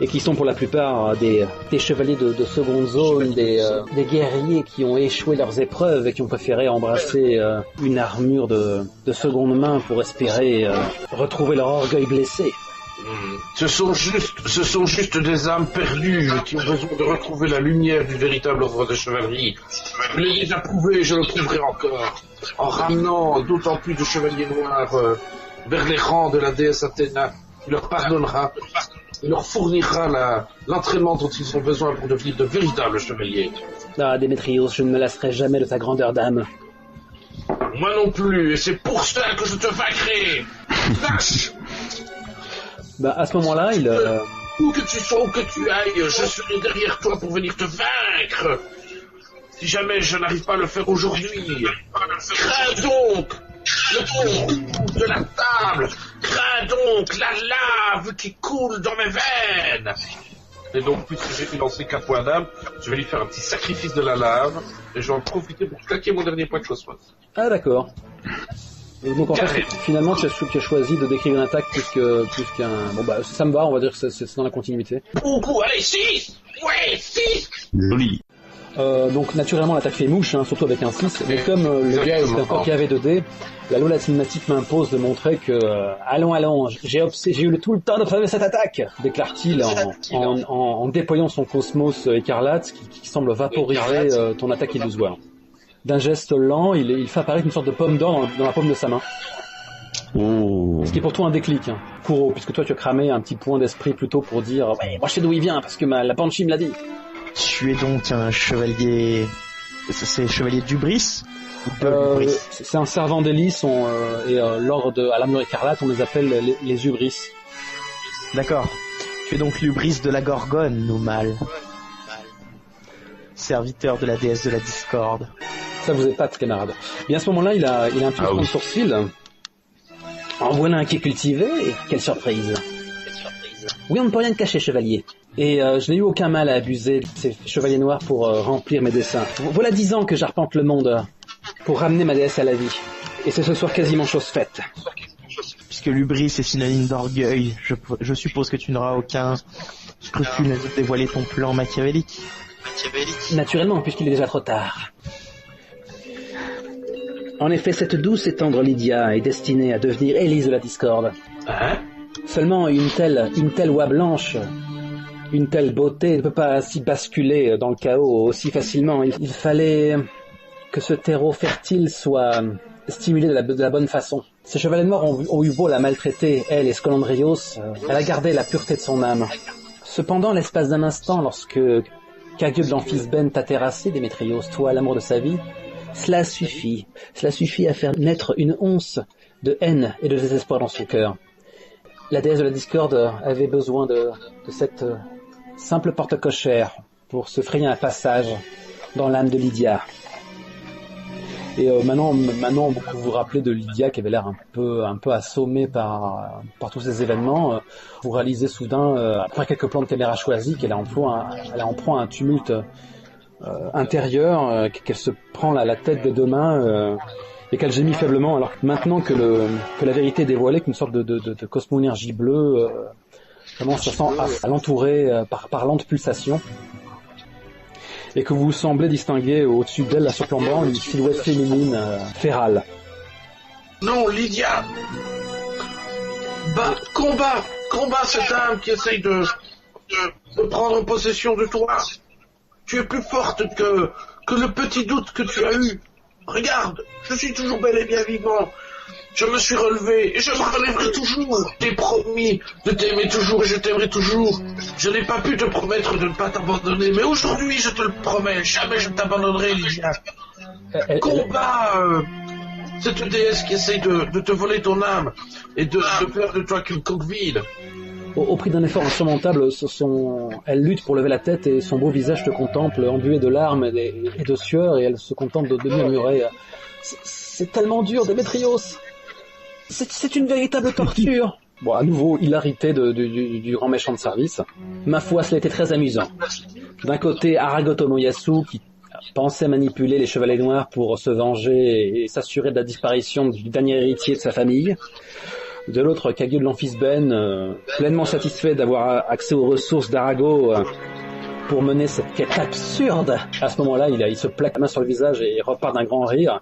D: et qui sont pour la plupart des chevaliers de seconde zone, des guerriers qui ont échoué leurs épreuves et qui ont préféré embrasser une armure de seconde main pour espérer retrouver leur orgueil blessé.
A: Ce sont juste des âmes perdues qui ont besoin de retrouver la lumière du véritable ordre de chevalerie. Je l'ai déjà prouvé, je le prouverai encore, en ramenant d'autant plus de chevaliers noirs vers les rangs de la déesse Athéna. Il leur pardonnera, il leur fournira l'entraînement dont ils ont besoin pour devenir de véritables chevaliers.
D: Ah, Démétrios, je ne me lasserai jamais de ta grandeur d'âme.
A: Moi non plus, et c'est pour cela que je te vaincrai. Lâche!
D: Bah, à ce moment-là,
A: Où que tu sois, où que tu ailles, je serai derrière toi pour venir te vaincre. Si jamais je n'arrive pas à le faire aujourd'hui, crains donc le coup de la table, crains donc la lave qui coule dans mes veines. Et donc, puisque j'ai lancé 4 points d'âme, je vais lui faire un petit sacrifice de la lave, et je vais en profiter pour claquer mon dernier point de chaussement.
D: Ah, d'accord. Donc en fait, finalement, tu as choisi de décrire une attaque plus qu'un... Bon bah, ça me va, on va dire que c'est dans la continuité.
A: Beaucoup, allez, 6! Ouais, 6!
C: Joli.
D: Donc naturellement, l'attaque fait mouche, hein, surtout avec un 6, mais comme le gars est encore qui avait 2 dés, la loi de la cinématique m'impose de montrer que... allons, j'ai eu tout le temps d'observer cette attaque, déclare-t-il en déployant son cosmos écarlate qui semble vaporiser ton attaque illusoire. D'un geste lent, il fait apparaître une sorte de pomme d'or dans la paume de sa main.
C: Oh.
D: Ce qui est pour toi un déclic, hein. Kuro, puisque toi tu as cramé un petit point d'esprit plutôt pour dire « Ouais, moi je sais d'où il vient, parce que la Banshee me l'a dit ».
B: Tu es donc un chevalier... C'est chevalier d'Ubris
D: C'est un servant d'Hélice, et l'ordre à l'armure écarlate, on les appelle les Ubris.
B: D'accord. Tu es donc l'Ubris de la Gorgone, Noumal. Serviteur de la déesse de la discorde.
D: Ça vous épate, camarade. Bien à ce moment-là, il a un pincement de sourcil. En voilà un qui est cultivé. Quelle surprise. Oui, on ne peut rien te cacher, chevalier. Et je n'ai eu aucun mal à abuser de ces chevaliers noirs pour remplir mes desseins. Voilà 10 ans que j'arpente le monde pour ramener ma déesse à la vie. Et c'est ce soir quasiment chose faite.
B: Puisque l'ubris est synonyme d'orgueil, je suppose que tu n'auras aucun scrupule à dévoiler ton plan machiavélique.
D: Naturellement, puisqu'il est déjà trop tard. En effet, cette douce et tendre Lydia est destinée à devenir Élise de la discorde.
A: Hein?
D: Seulement une telle oie blanche, une telle beauté ne peut pas ainsi basculer dans le chaos aussi facilement. Il fallait que ce terreau fertile soit stimulé de la bonne façon. Ces chevaliers noirs ont eu beau la maltraiter, elle et Scolandrios, elle a gardé la pureté de son âme. Cependant, l'espace d'un instant, lorsque Cague de l'Amphisbène t'a terrassé, Démétrios, toi, l'amour de sa vie, cela suffit à faire naître une once de haine et de désespoir dans son cœur. La déesse de la discorde avait besoin de cette simple porte cochère pour se frayer un passage dans l'âme de Lydia. Et maintenant, vous vous rappelez de Lydia qui avait l'air un peu assommée par tous ces événements. Vous réalisez soudain, après quelques plans de caméra choisis, qu'elle est en proie à un tumulte intérieur, qu'elle se prend la tête des 2 mains et qu'elle gémit faiblement. Alors maintenant que la vérité est dévoilée, qu'une sorte de cosmo-énergie bleue commence à l'entourer par lentes pulsations, et que vous semblez distinguer au-dessus d'elle, la surplombant, une silhouette féminine férale.
A: Non, Lydia! Combat cette âme qui essaye de prendre possession de toi. Tu es plus forte que le petit doute que tu as eu. Regarde, je suis toujours bel et bien vivant. Je me suis relevé et je me relèverai toujours. T'es promis de t'aimer toujours et je t'aimerai toujours. Je n'ai pas pu te promettre de ne pas t'abandonner, mais aujourd'hui je te le promets, jamais je ne t'abandonnerai, Lydia. Combat cette déesse qui essaye de te voler ton âme et de faire de toi qu'une coque vide.
D: Au prix d'un effort insurmontable, elle lutte pour lever la tête et son beau visage te contemple, embué de larmes et de sueur, et elle se contente de murmurer « C'est tellement dur, Démétrios. C'est une véritable torture. » Bon, à nouveau, hilarité du grand méchant de service. Ma foi, cela a été très amusant. D'un côté, Arago Tomoyasu, qui pensait manipuler les Chevaliers Noirs pour se venger et s'assurer de la disparition du dernier héritier de sa famille. De l'autre, Kagyu de l'Amphisben, pleinement satisfait d'avoir accès aux ressources d'Arago pour mener cette quête absurde. À ce moment-là, il se plaque la main sur le visage et repart d'un grand rire.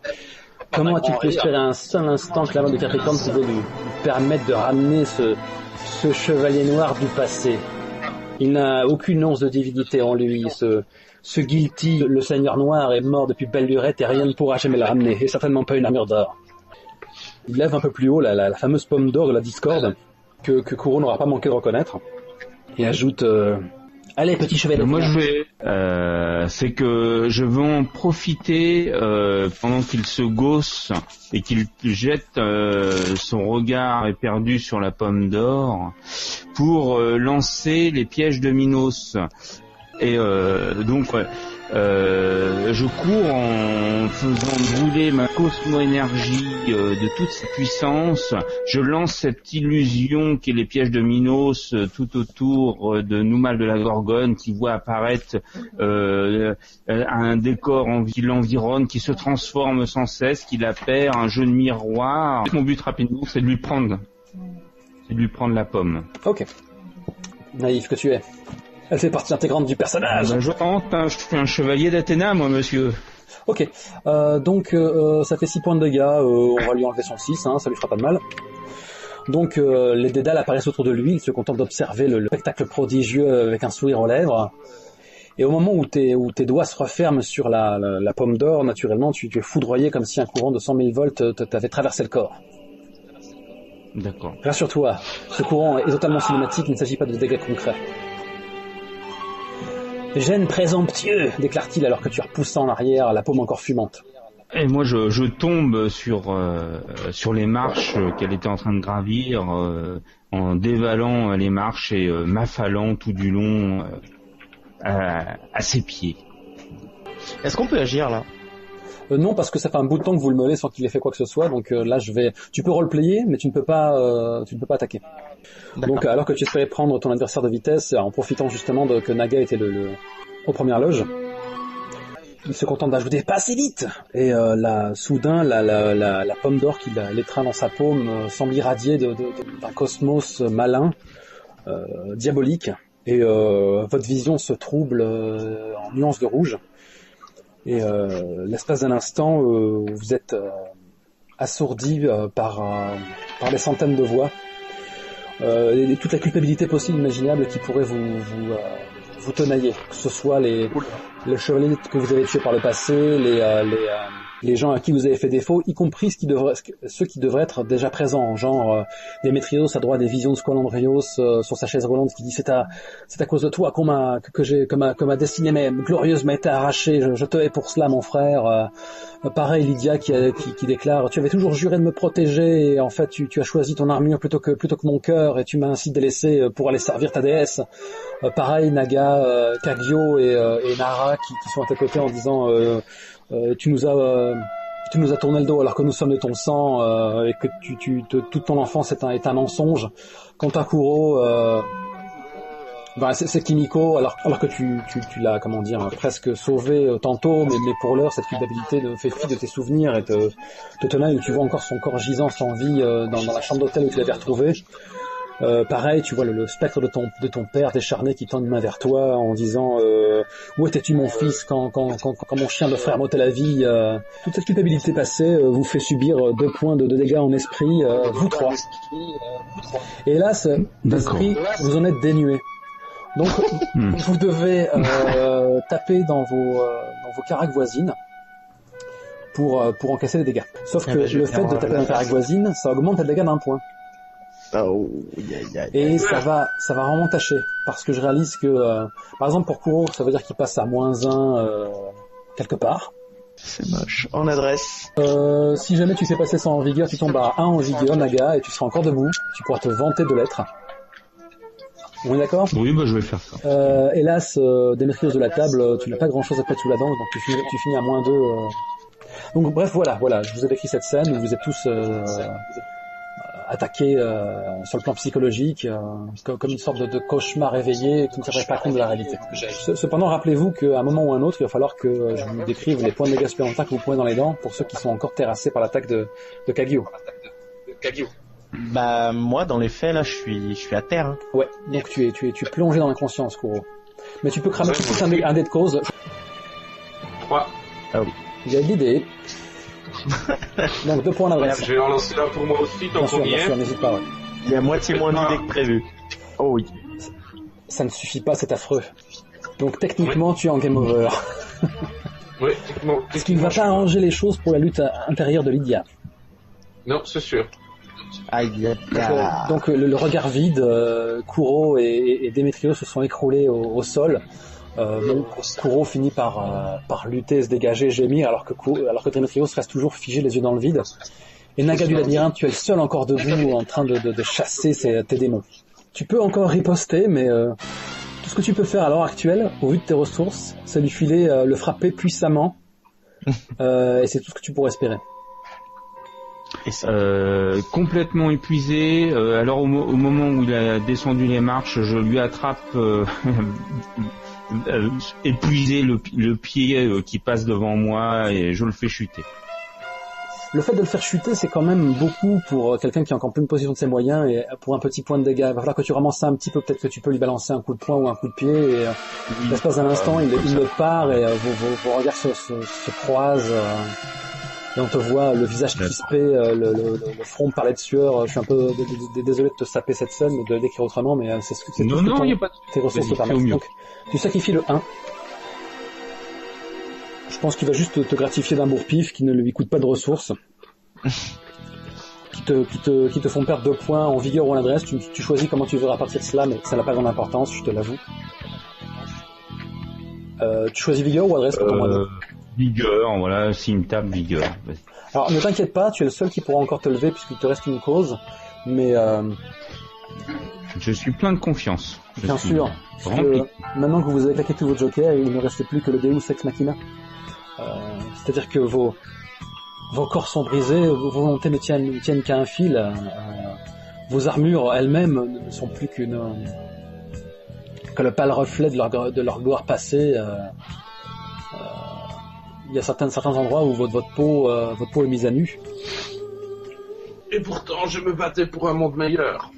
D: Comment a-t-il pu espérer un seul instant que la main de Capricorne pouvait lui permettre de ramener ce chevalier noir du passé? Il n'a aucune once de divinité en lui. Ce Guilty, le seigneur noir, est mort depuis belle lurette et rien ne pourra jamais le ramener, et certainement pas une armure d'or. Il lève un peu plus haut la fameuse pomme d'or de la discorde que Kuro n'aura pas manqué de reconnaître et ajoute allez, petit chevalier.
C: Moi c'est que je veux en profiter pendant qu'il se gausse et qu'il jette son regard éperdu sur la pomme d'or pour lancer les pièges de Minos. Et donc je cours en faisant brûler ma cosmo-énergie de toute sa puissance. Je lance cette illusion qui est les pièges de Minos tout autour de Noumal de la Gorgone, qui voit apparaître un décor qui l'environne, qui se transforme sans cesse, qui la perd, un jeu de miroir. Mon but rapidement, c'est de lui prendre la pomme.
D: Ok. Naïf que tu es. Elle fait partie intégrante du personnage.
C: Je tente, je suis un chevalier d'Athéna, moi, monsieur.
D: Ok, donc ça fait 6 points de dégâts, on va lui enlever son 6, ça lui fera pas de mal. Donc les dédales apparaissent autour de lui, il se contente d'observer le spectacle prodigieux avec un sourire aux lèvres. Et au moment où tes doigts se referment sur la pomme d'or, naturellement, tu es foudroyé comme si un courant de 100 000 volts t'avait traversé le corps.
C: D'accord.
D: Rassure-toi, ce courant est totalement cinématique, il ne s'agit pas de dégâts concrets. Gêne présomptueux, déclare-t-il alors que tu repousses en arrière, la paume encore fumante.
C: Et moi je tombe sur les marches qu'elle était en train de gravir, en dévalant les marches et m'affalant tout du long à ses pieds.
B: Est-ce qu'on peut agir là?
D: Non, parce que ça fait un bout de temps que vous le menez sans qu'il ait fait quoi que ce soit, donc là tu peux roleplayer, mais tu ne peux pas attaquer. D'accord. Donc alors que tu espérais prendre ton adversaire de vitesse, en profitant justement que Naga était aux premières loges, il se contente d'ajouter pas assez vite, et soudain la pomme d'or qu'il étreint dans sa paume semble irradier d'un cosmos malin, diabolique, et votre vision se trouble en nuances de rouge. Et l'espace d'un instant, vous êtes assourdi par des centaines de voix, et toute la culpabilité possible, imaginable, qui pourrait vous tenailler, que ce soit les chevaliers que vous avez tués par le passé, les gens à qui vous avez fait défaut, y compris ceux qui devraient être déjà présents, genre Démétrios a droit à des visions de Squalandrios sur sa chaise roulante qui dit c'est à cause de toi que ma destinée glorieuse m'a été arrachée, je te hais pour cela mon frère. Pareil Lydia qui déclare tu avais toujours juré de me protéger et en fait tu as choisi ton armure plutôt que mon cœur et tu m'as ainsi délaissé pour aller servir ta déesse. Pareil Naga, Kagyo et Nara qui sont à tes côtés en disant tu nous as tourné le dos alors que nous sommes de ton sang et que toute ton enfance est un mensonge. Quant à Kuro, c'est Kimiko alors que tu l'as presque sauvé tantôt, mais pour l'heure cette culpabilité fait fi de tes souvenirs et te tenaille où tu vois encore son corps gisant sans vie dans la chambre d'hôtel où tu l'avais retrouvé. Pareil, tu vois le spectre de ton père décharné qui tend une main vers toi en disant où étais-tu mon fils quand mon chien de frère m'ôtait la vie. Toute cette culpabilité passée vous fait subir 2 points de dégâts en esprit, vous 3. Et hélas, l'esprit, vous en êtes dénué. Donc vous devez taper dans vos caracs voisines
F: pour encaisser les dégâts. Sauf que
B: je
F: le
B: vais
F: fait de
B: faire
F: taper dans ta voisine, ça augmente tes dégâts d'un point.
B: Oh,
F: Et ça va vraiment tâcher. Parce que je réalise que, par exemple pour Kuro, ça veut dire qu'il passe à -1 quelque part.
B: C'est moche. En adresse.
F: Si jamais tu fais passer ça en vigueur, tu tombes à 1 en vigueur, Naga, et tu seras encore debout. Tu pourras te vanter de l'être. On est d'accord?
C: Oui, bah je vais faire ça.
F: Hélas, Démétrios de la table, tu n'as pas grand chose à te mettre sous la dent, donc tu finis à -2. Donc bref, voilà, je vous ai décrit cette scène où vous êtes tous attaqués sur le plan psychologique, comme une sorte de cauchemar éveillé qui ne se rend pas compte de la réalité. Cependant, rappelez-vous qu'à un moment ou un autre, il va falloir que je vous décrive les points de dégâts supplémentaires que vous prenez dans les dents pour ceux qui sont encore terrassés par l'attaque de Kagyu.
B: Bah moi dans les faits là je suis à terre. Hein.
F: Ouais, donc tu es plongé dans l'inconscience, Kuro. Mais tu peux cramer tout de suite un dé de cause.
A: 3.
B: Ah oui.
F: Il y a de l'idée. Donc 2 points d'adresse.
A: Je vais en lancer un pour moi aussi, tant qu'on y
F: Bien
A: est.
F: sûr, n'hésite pas. Ouais.
B: Il y a moitié moins d'idées que prévu. Oh oui.
F: Ça ne suffit pas, c'est affreux. Donc techniquement, tu es en game over.
A: Oui,
F: Ce qui ne va pas arranger les choses pour la lutte intérieure de Lydia.
A: Non, c'est sûr.
B: Aïe.
F: Donc le regard vide, Kuro et Démétrios se sont écroulés au sol. Kuro finit par lutter, se dégager, gémir, alors que Démétrios reste toujours figé les yeux dans le vide. Et Naga du labyrinthe, tu es le seul encore debout en train de chasser tes démons. Tu peux encore riposter, mais tout ce que tu peux faire à l'heure actuelle, au vu de tes ressources, c'est lui filer, le frapper puissamment, et c'est tout ce que tu pourrais espérer.
C: Complètement épuisé. Alors au moment où il a descendu les marches, je lui attrape épuisé le pied qui passe devant moi et je le fais chuter.
F: Le fait de le faire chuter, c'est quand même beaucoup pour quelqu'un qui est encore plus une position de ses moyens et pour un petit point de dégâts. Il va falloir que tu ramasses ça un petit peu, peut-être que tu peux lui balancer un coup de poing ou un coup de pied et l'espace d'un instant, il le part et vos regards se croisent. Et on te voit le visage crispé, le front parler de sueur. Je suis un peu désolé de te saper cette scène, de le décrire autrement, mais c'est tout
C: non,
F: ce que
C: y a pas de...
F: tes ressources te permettent. Donc, tu sacrifies le 1. Je pense qu'il va juste te gratifier d'un bourre-pif qui ne lui coûte pas de ressources, qui te font perdre 2 points en vigueur ou en adresse. Tu choisis comment tu veux répartir cela, mais ça n'a pas grande importance, je te l'avoue. Tu choisis vigueur ou adresse pour ton moine?
C: Vigueur, voilà, s'il me tape, vigueur.
F: Alors ne t'inquiète pas, tu es le seul qui pourra encore te lever puisqu'il te reste une cause, mais
C: je suis plein de confiance.
F: Bien sûr, maintenant que vous avez claqué tous vos jokers, il ne reste plus que le Deus Ex Machina. C'est-à-dire que vos corps sont brisés, vos volontés ne tiennent qu'à un fil, vos armures elles-mêmes ne sont plus que le pâle reflet de leur gloire passée. Il y a certains endroits où votre peau est mise à nu.
A: Et pourtant, je me battais pour un monde meilleur.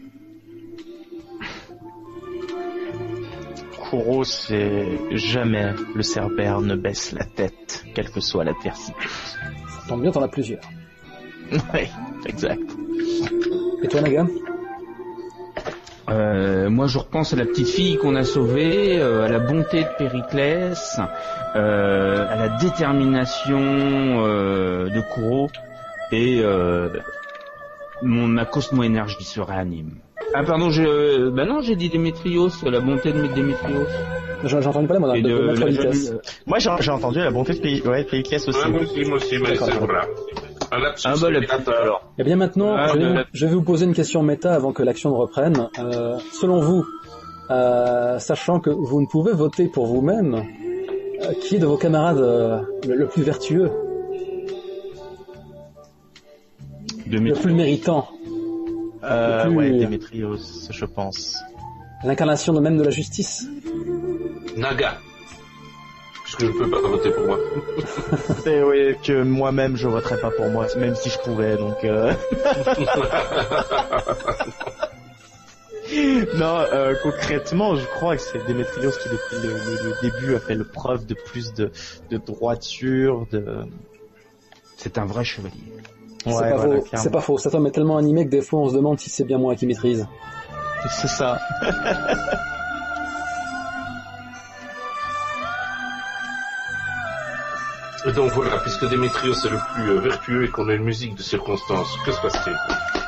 B: Kuro, c'est jamais le cerbère ne baisse la tête, quelle que soit l'adversité.
F: Ça tombe bien, t'en as plusieurs.
B: Oui, exact.
F: Et toi, Naga?
C: Moi, je repense à la petite fille qu'on a sauvée, à la bonté de Périclès, à la détermination de Kuro, et ma cosmo-énergie se réanime. Ah pardon, j'ai dit Démétrios, la bonté de Démétrios.
F: J'ai entendu parler, moi, de notre vitesse.
B: Moi, j'ai entendu la bonté de Périclès aussi.
A: Moi aussi, mais c'est voilà. Un lapsus alors.
F: Et bien maintenant, je vais vous poser une question méta avant que l'action ne reprenne. Selon vous, sachant que vous ne pouvez voter pour vous-même, qui est de vos camarades le plus vertueux, le plus méritant,
B: ouais, Démétrios, je pense.
F: L'incarnation même de la justice.
A: Naga. Puisque je ne peux pas voter pour moi.
B: Et oui, que moi-même je voterais pas pour moi, même si je pouvais, donc Non, concrètement, je crois que c'est Démétrios qui depuis le début a fait le preuve de plus de droiture,
C: C'est un vrai chevalier.
F: Ouais, c'est pas faux. Cet homme est tellement animé que des fois on se demande si c'est bien moi qui maîtrise.
B: C'est ça.
A: Et donc voilà, puisque Démétrios est le plus vertueux et qu'on a une musique de circonstance, que se passe-t-il?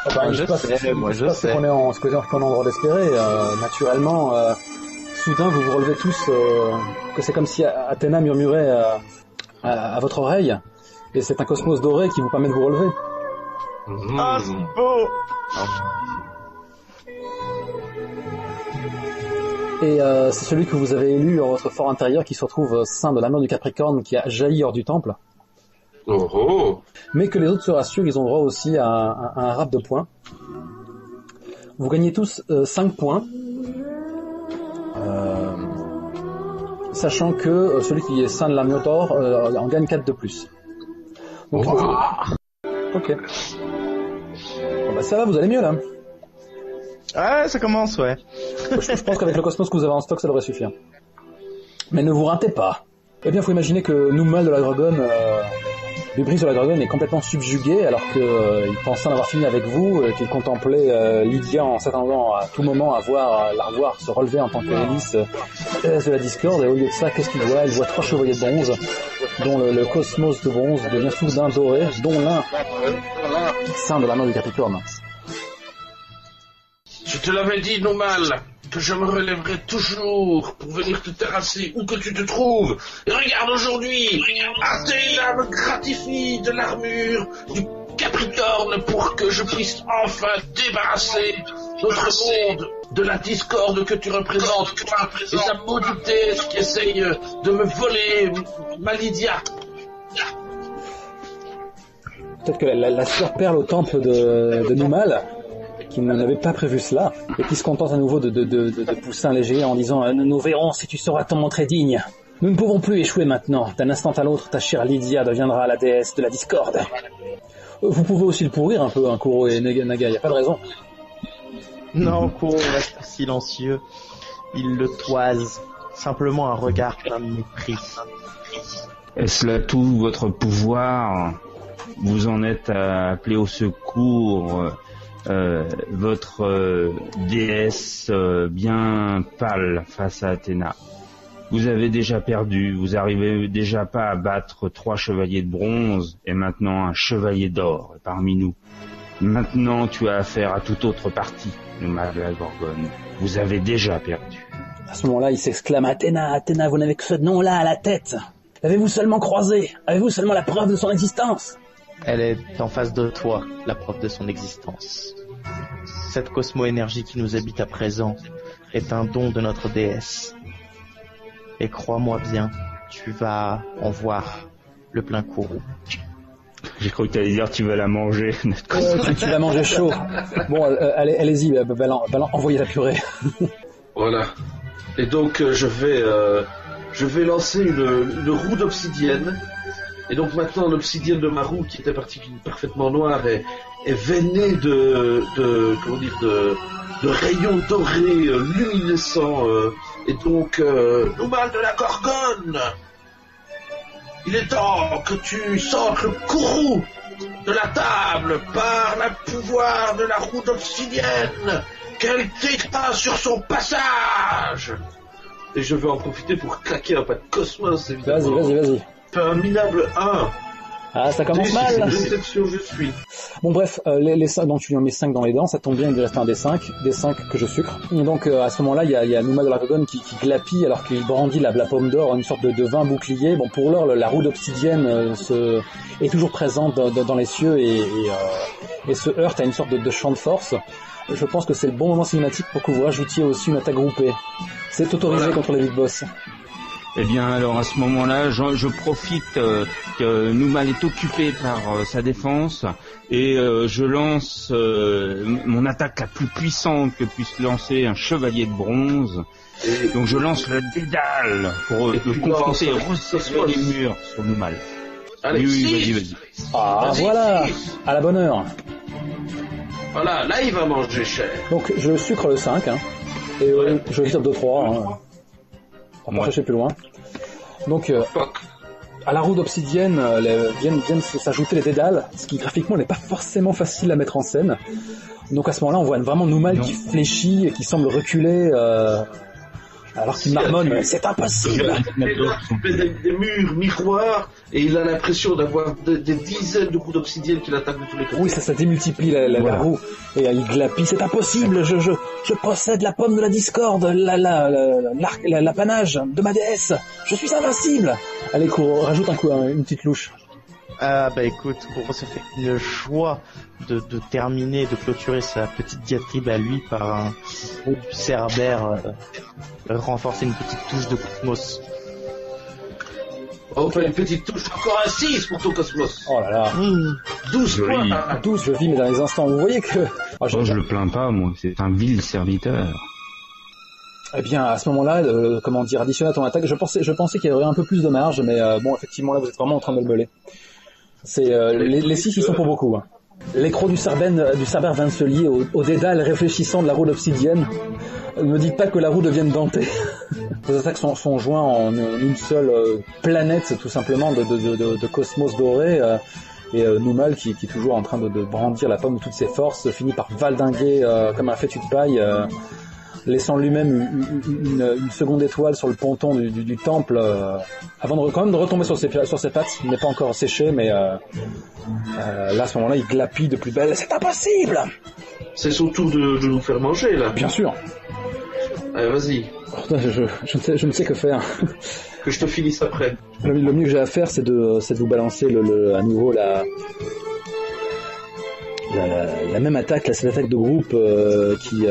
B: Je sais.
F: Qu'on est en droit d'espérer. Naturellement, soudain vous vous relevez tous, que c'est comme si Athéna murmurait à votre oreille, et c'est un cosmos doré qui vous permet de vous relever.
B: Ah, c'est beau.
F: Et c'est celui que vous avez élu en votre fort intérieur qui se retrouve au sein de la mer du Capricorne qui a jailli hors du temple.
A: Oh oh.
F: Mais que les autres se rassurent, ils ont droit aussi à un rap de points. Vous gagnez tous 5 points. Sachant que celui qui est saint de la Miotor en gagne 4 de plus. Donc, ok. Bon, bah ça va, vous allez mieux là.
B: Ah, ça commence, ouais.
F: Je pense qu'avec le cosmos que vous avez en stock, ça devrait suffire. Mais ne vous ratez pas. Eh bien, faut imaginer que Numal de la Gorgone, Bubris de la Gorgone est complètement subjugué, alors que il pensait en avoir fini avec vous, qu'il contemplait Lydia en s'attendant à tout moment à la revoir se relever en tant qu'hélice de la discorde. Et au lieu de ça, qu'est-ce qu'il voit? Il voit 3 chevaliers de bronze, dont le cosmos de bronze devient soudain doré, dont l'un saint de la main du Capricorne.
A: Je te l'avais dit, Numal, que je me relèverai toujours pour venir te terrasser où que tu te trouves. Et regarde aujourd'hui, Athéna me gratifie de l'armure du Capricorne pour que je puisse enfin débarrasser notre monde de la discorde que tu représentes, toi et ta maudite déesse qui essaye de me voler ma Lydia.
F: Peut-être que la sœur perle au temple de Numal, qui n'avait pas prévu cela, et qui se contente à nouveau de pousser un léger en disant « Nous verrons si tu sauras t'en montrer digne. Nous ne pouvons plus échouer maintenant. D'un instant à l'autre, ta chère Lydia deviendra la déesse de la discorde. » Vous pouvez aussi le pourrir un peu, hein, Kuro et Naga, y a pas de raison.
B: Non, Kuro reste silencieux. Il le toise. Simplement un regard plein de mépris.
C: Est-ce là tout votre pouvoir? Vous en êtes à appeler au secours votre déesse bien pâle face à Athéna. Vous avez déjà perdu, vous arrivez déjà pas à battre 3 chevaliers de bronze et maintenant un chevalier d'or parmi nous. Maintenant tu as affaire à toute autre partie, le mal de la Gorgone. Vous avez déjà perdu.
F: À ce moment-là, il s'exclame « Athéna, Athéna, vous n'avez que ce nom-là à la tête. L'avez-vous seulement croisé? Avez-vous seulement la preuve de son existence ?»
B: Elle est en face de toi, la preuve de son existence. Cette cosmo-énergie qui nous habite à présent est un don de notre déesse. Et crois-moi bien, tu vas en voir le plein courroux.
C: J'ai cru que tu allais dire tu vas la manger.
F: Tu vas manger chaud. Bon, allez-y, envoyez la purée.
A: Voilà. Et donc je vais lancer une roue d'obsidienne. Et donc maintenant l'obsidienne de ma roue qui était parfaitement noire est veinée de rayons dorés luminescents. Et donc Numal de la Gorgone, il est temps que tu sortes le courroux de la table par le pouvoir de la roue d'obsidienne qu'elle t'éteint sur son passage. Et je vais en profiter pour claquer un pas de cosmos, évidemment.
F: Vas-y.
A: Un minable 1.
F: Ah, ça commence mal.
A: Déception, je suis.
F: Bon, bref, les 5, donc tu lui en mets 5 dans les dents, ça tombe bien, il lui reste un des 5 que je sucre. Et donc, à ce moment-là, il y a Numal de la Gorgone qui glapit alors qu'il brandit la pomme d'or, une sorte de vin bouclier. Bon, pour l'heure, la roue d'obsidienne est toujours présente dans les cieux et se heurte à une sorte de champ de force. Je pense que c'est le bon moment cinématique pour que vous rajoutiez aussi une attaque groupée. C'est autorisé contre les big boss.
C: Eh bien, alors à ce moment-là, je profite que Numal est occupé par sa défense et je lance mon attaque la plus puissante que puisse lancer un chevalier de bronze. Et donc je lance le dédale pour le confronter et resserrer les murs sur Numal.
A: Allez,
C: oui, vas-y.
F: Ah,
A: vas-y,
F: voilà, à la bonne heure.
A: Voilà, là il va manger cher.
F: Donc je sucre le 5, hein, et je tire 2-3, hein. On va pas chercher plus loin. Donc, à la roue d'obsidienne viennent s'ajouter les dédales, ce qui graphiquement n'est pas forcément facile à mettre en scène. Donc à ce moment-là, on voit vraiment Numal qui fléchit et qui semble reculer Alors qu'il marmonne, c'est impossible.
A: Des murs miroirs, et il a l'impression d'avoir des dizaines de coups d'obsidienne qui l'attaquent de tous les côtés.
F: Oui, ça démultiplie la roue. Et il glapit, c'est impossible, je possède la pomme de la discorde, l'apanage de ma déesse. Je suis invincible. Allez, Kuro, rajoute une petite louche.
B: Ah bah écoute, Kuro se fait le choix de terminer, de clôturer sa petite diatribe à lui par un coup du Cerbère renforcer une petite touche de Cosmos.
A: On fait une petite touche, encore un 6 pour ton Cosmos.
F: Oh là là.
A: 12 points.
F: 12, je vis, mais dans les instants, vous voyez que...
C: je le plains pas, moi, c'est un vil serviteur.
F: Eh bien, à ce moment-là, additionner à ton attaque, je pensais qu'il y aurait un peu plus de marge, mais bon, effectivement, là, vous êtes vraiment en train de le meuler. C'est les 6 qui sont pour beaucoup. Hein. L'écrou du Cerbère vient de se lier au dédale réfléchissant de la roue d'obsidienne. Ne me dites pas que la roue devienne dentée. Vos attaques sont joints en une seule planète, tout simplement, de cosmos doré. Et Numal, qui est toujours en train de brandir la pomme de toutes ses forces, finit par valdinguer comme un fétu de paille, laissant lui-même une seconde étoile sur le ponton du temple, avant quand même de retomber sur ses pattes. Il n'est pas encore séché, mais là, à ce moment-là, il glapit de plus belle. C'est impossible!
A: C'est son tour de nous faire manger, là.
F: Bien sûr.
A: Allez, vas-y.
F: Je ne sais que faire.
A: Que je te finisse après.
F: Le mieux que j'ai à faire, c'est de vous balancer à nouveau la même attaque, cette attaque de groupe qui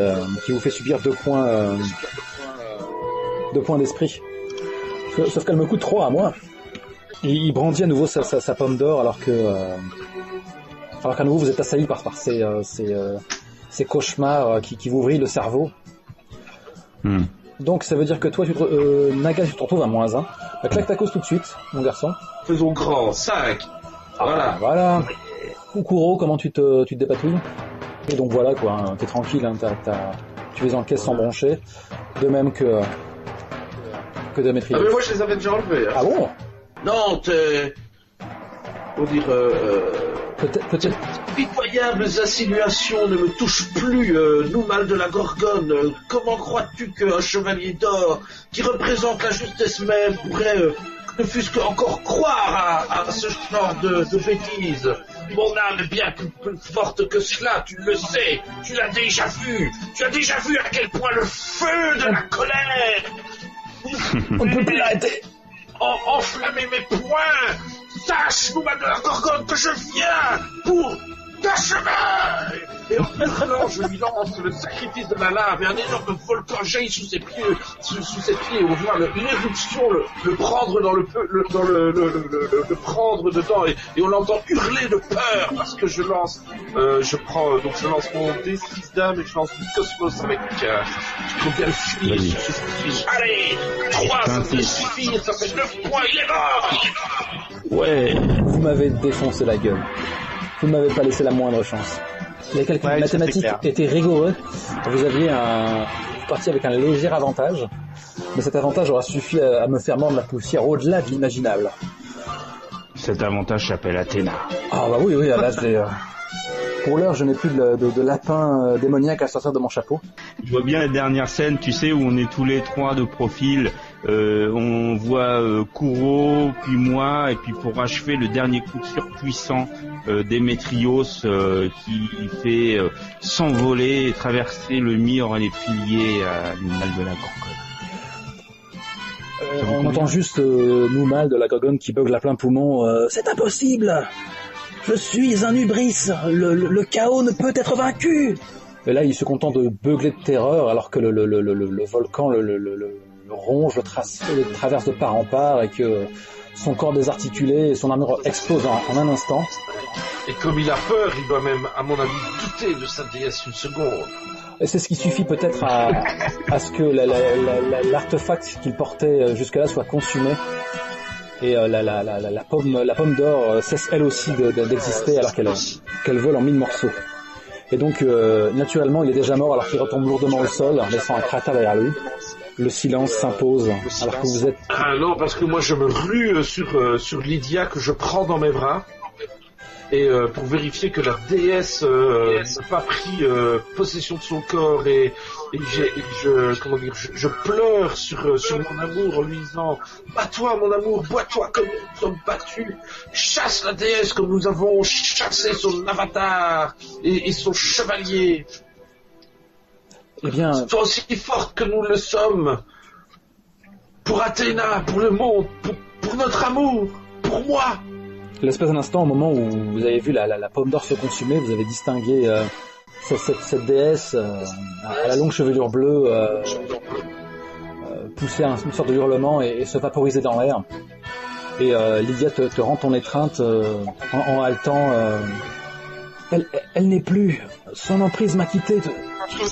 F: vous fait subir 2 points d'esprit. Sauf qu'elle me coûte 3 à moi. Il brandit à nouveau sa pomme d'or alors qu'à nouveau vous êtes assailli par ces cauchemars qui vous vrillent le cerveau. Donc ça veut dire que toi, Naga, tu te retrouves à -1. Bah, claque ta cause tout de suite, mon garçon.
A: Faisons grand, 5.
F: Voilà. Kuro, comment tu te dépatouilles? Et donc voilà quoi, hein, t'es tranquille, hein, tu les encaisses sans broncher. De même que Demetrius.
A: Ah mais moi je les avais déjà enlevés. Hein.
F: Ah bon?
A: Non, faut dire...
F: Peut-être.
A: Pitoyables insinuations ne me touchent plus, Numal de la Gorgone. Comment crois-tu qu'un chevalier d'or qui représente la justesse même pourrait ne fût-ce qu'encore croire à ce genre de bêtises? Mon âme est bien plus forte que cela, tu le sais. Tu l'as déjà vu. Tu as déjà vu à quel point le feu de la colère...
F: On ne peut plus l'arrêter.
A: Enflammer mes poings. Sache, Numal de la Gorgone, que je viens pour t'achever. Et maintenant, je lui lance le sacrifice de la lave et un énorme volcan jaillit sous ses pieds. On voit l'éruption le prendre dans le prendre dedans et on l'entend hurler de peur parce que je lance mon D6 d'âme et je lance du cosmos avec combien de filles. Allez, 3, ça peut suffire, ça fait 9 points, il est mort.
B: Ouais.
F: Vous m'avez défoncé la gueule. Vous ne m'avez pas laissé la moindre chance. Les calculs mathématiques étaient rigoureux. Vous partiez avec un léger avantage, mais cet avantage aura suffi à me faire mordre la poussière au-delà de l'imaginable.
C: Cet avantage s'appelle Athéna.
F: Ah bah oui, là c'est... Pour l'heure, je n'ai plus de lapin démoniaque à sortir de mon chapeau.
C: Je vois bien la dernière scène, tu sais, où on est tous les 3 de profil. On voit Kuro, puis moi, et puis pour achever le dernier coup de surpuissant Démétrios qui fait s'envoler et traverser le mur et les piliers à Numal de la Gorgone.
F: On entend juste Numal de la Gorgone qui beugle à plein poumon. C'est impossible! Je suis un hubris, le chaos ne peut être vaincu. Et là, il se contente de beugler de terreur, alors que le volcan le ronge, le traverse de part en part, et que son corps désarticulé et son armure explosent en un instant.
A: Et comme il a peur, il doit même, à mon avis, douter de sa déesse une seconde.
F: Et c'est ce qui suffit peut-être à ce que l'artefact qu'il portait jusque-là soit consumé. Et la pomme d'or cesse elle aussi d'exister alors qu'elle vole en 1000 morceaux. Et donc naturellement il est déjà mort alors qu'il retombe lourdement au sol, laissant un cratère derrière lui. Le silence s'impose alors que vous êtes...
A: Ah non, parce que moi je me rue sur Lydia que je prends dans mes bras et pour vérifier que la déesse n'a pas pris possession de son corps et je pleure sur mon amour en lui disant bats-toi mon amour, bois-toi comme nous sommes battus, chasse la déesse comme nous avons chassé son avatar et son chevalier.
F: Eh bien,
A: Sois aussi forte que nous le sommes pour Athéna, pour le monde, pour notre amour, pour moi.
F: l'espace d'un instant, au moment où vous avez vu la pomme d'or se consumer, vous avez distingué cette déesse à la longue chevelure bleue pousser une sorte de hurlement et se vaporiser dans l'air. Et Lydia te rend ton étreinte en haletant. Elle n'est plus. Son emprise m'a quitté.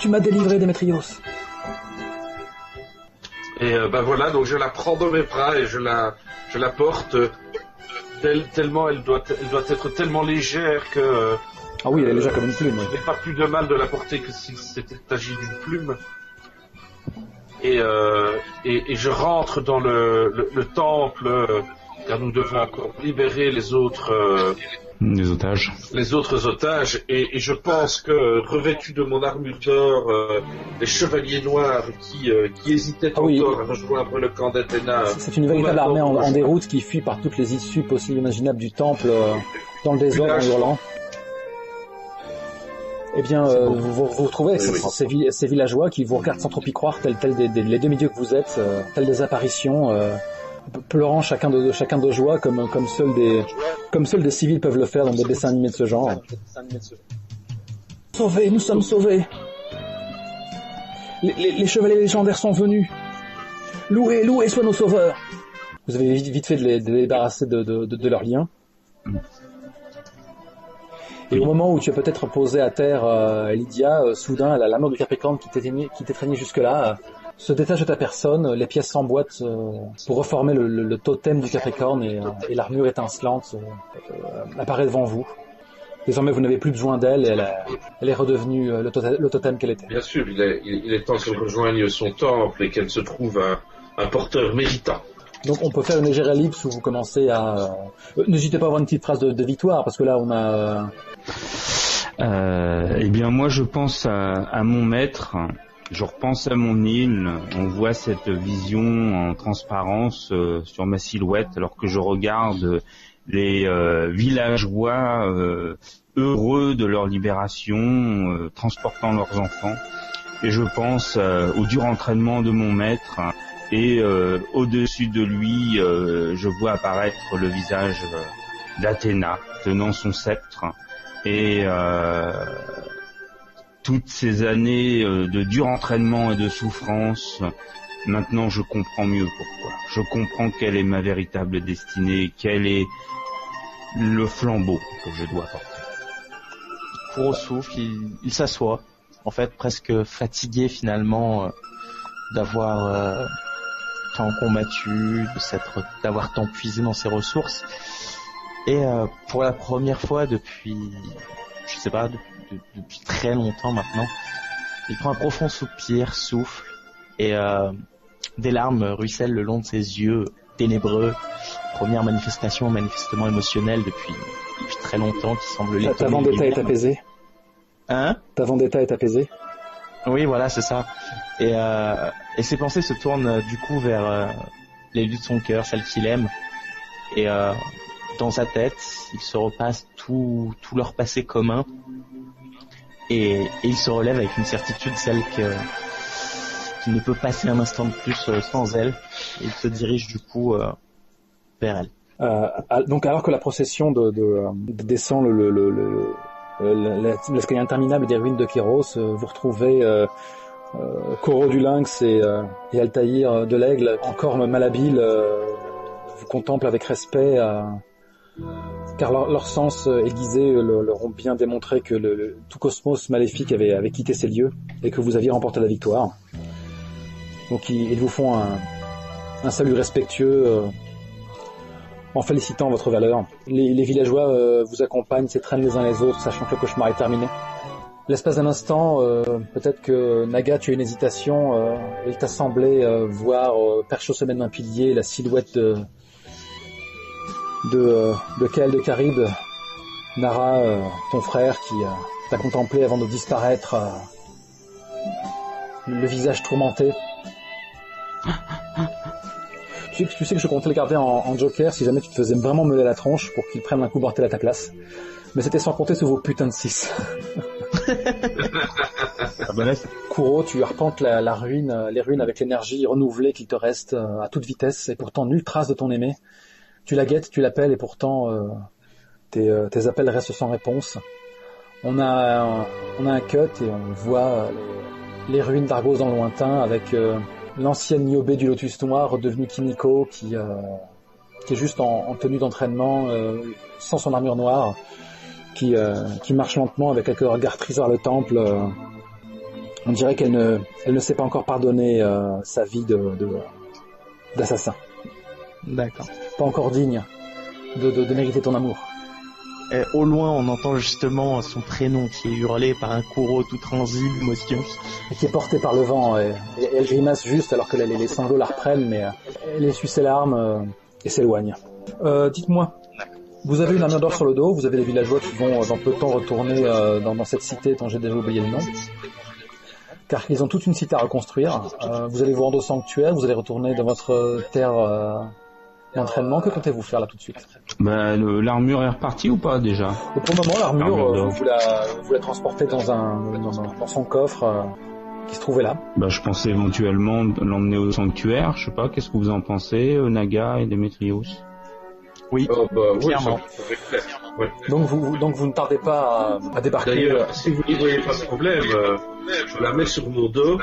F: Tu m'as délivré, Démétrios.
A: Et voilà, donc je la prends dans mes bras et je la porte tellement elle doit être tellement légère que
F: Ah oui, elle est légère comme une plume.
A: je n'ai pas plus de mal de la porter que si c'était agi d'une plume. Et je rentre dans le temple car nous devons encore libérer les autres otages et je pense que revêtu de mon armure d'or, les chevaliers noirs qui hésitaient encore à rejoindre le camp d'Athéna.
F: C'est une véritable armée en déroute qui fuit par toutes les issues possibles et imaginables du temple dans le désordre en hurlant. Eh bien, vous retrouvez ces villageois qui vous regardent sans trop y croire, tels les demi-dieux que vous êtes, tels des apparitions, pleurant chacun de joie comme seuls des civils peuvent le faire dans des dessins animés de ce genre. Sauvés, nous sommes sauvés. Les chevaliers légendaires sont venus. Loués soient nos sauveurs. Vous avez vite fait de les débarrasser de leurs liens. Et au moment où tu as peut-être posé à terre Lydia, soudain la l'armure du Capricorne qui t'étreignait jusque-là se détache de ta personne, les pièces s'emboîtent pour reformer le totem du Capricorne et l'armure étincelante apparaît devant vous. Désormais vous n'avez plus besoin d'elle et elle est redevenue le totem qu'elle était.
A: Bien sûr, il est temps qu'elle rejoigne son temple et qu'elle se trouve un porteur méritant.
F: Donc on peut faire une légère ellipse où vous commencez à... N'hésitez pas à avoir une petite phrase de victoire, parce que là on a...
C: Eh bien moi je pense à mon maître, je repense à mon île, on voit cette vision en transparence sur ma silhouette alors que je regarde les villageois heureux de leur libération, transportant leurs enfants. Et je pense au dur entraînement de mon maître. Et au-dessus de lui, je vois apparaître le visage d'Athéna, tenant son sceptre. Et toutes ces années de dur entraînement et de souffrance, maintenant je comprends mieux pourquoi. Je comprends quelle est ma véritable destinée, quel est le flambeau que je dois porter.
B: Kuro souffle, il s'assoit, en fait presque fatigué finalement d'avoir... tant combattu, d'avoir tant puisé dans ses ressources. Et pour la première fois depuis, je sais pas, depuis très longtemps maintenant, il prend un profond soupir, souffle, et des larmes ruissellent le long de ses yeux ténébreux. Première manifestation manifestement émotionnelle depuis très longtemps qui semble l'étonner.
F: Ta vendetta est apaisée.
B: Hein ?
F: Ta vendetta est apaisée.
B: Oui, voilà, c'est ça. Et ses pensées se tournent du coup vers les luttes de son cœur, celles qu'il aime. Et dans sa tête, il se repasse tout leur passé commun. Et il se relève avec une certitude, celle qu'il ne peut passer un instant de plus sans elle. Et il se dirige du coup vers elle.
F: Donc alors que la procession descend l'escalier interminable des ruines de Kéros, vous retrouvez Koro du Lynx et Altaïr de l'Aigle, encore malhabiles, vous contemplent avec respect, car leur sens aiguisé leur ont bien démontré que tout cosmos maléfique avait quitté ces lieux et que vous aviez remporté la victoire. Donc ils vous font un salut respectueux en félicitant votre valeur. Les villageois vous accompagnent, s'étreignent les uns les autres, sachant que le cauchemar est terminé. L'espace d'un instant, peut-être que Naga, tu as une hésitation, il t'a semblé voir perché au sommet d'un pilier la silhouette de Kael de Caribe, Nara, ton frère qui t'a contemplé avant de disparaître, le visage tourmenté. Tu sais que je comptais le garder en joker si jamais tu te faisais vraiment meuler la tronche pour qu'il prenne un coup mortel à ta place. Mais c'était sans compter sur vos putains de 6. Kuro, tu arpentes la ruine, les ruines avec l'énergie renouvelée qu'il te reste à toute vitesse, et pourtant nulle trace de ton aimé. Tu la guettes, tu l'appelles, et pourtant tes appels restent sans réponse. On a un cut et on voit les ruines d'Argos dans le lointain avec l'ancienne Niobe du Lotus Noir redevenue Kimiko qui est juste en tenue d'entraînement sans son armure noire, qui marche lentement avec quelques regards tristes vers le temple. On dirait qu'elle ne s'est pas encore pardonné sa vie d'assassin.
B: D'accord.
F: Pas encore digne de mériter ton amour.
B: Et au loin, on entend justement son prénom qui est hurlé par un Kuro tout transi d'émotion.
F: Et qui est porté par le vent. Et elle grimace juste alors que les sanglots la reprennent, mais elle essuie ses larmes et s'éloigne. Dites-moi, vous avez une armure d'or sur le dos, vous avez les villageois qui vont dans peu de temps retourner dans cette cité dont j'ai déjà oublié le nom. Car ils ont toute une cité à reconstruire. Vous allez vous rendre au sanctuaire, vous allez retourner dans votre terre d'entraînement. Que comptez-vous faire là tout de suite?
C: L'armure est repartie ou pas déjà?
F: Pour le moment, l'armure, vous la transportez dans son coffre qui se trouvait là.
C: Je pensais éventuellement l'emmener au sanctuaire. Je sais pas, qu'est-ce que vous en pensez, Naga et Démétrios?
B: Oui, clairement.
A: Ouais.
F: Donc vous ne tardez pas à débarquer.
A: D'ailleurs, si vous n'y voyez pas de problème, je la mets sur mon dos.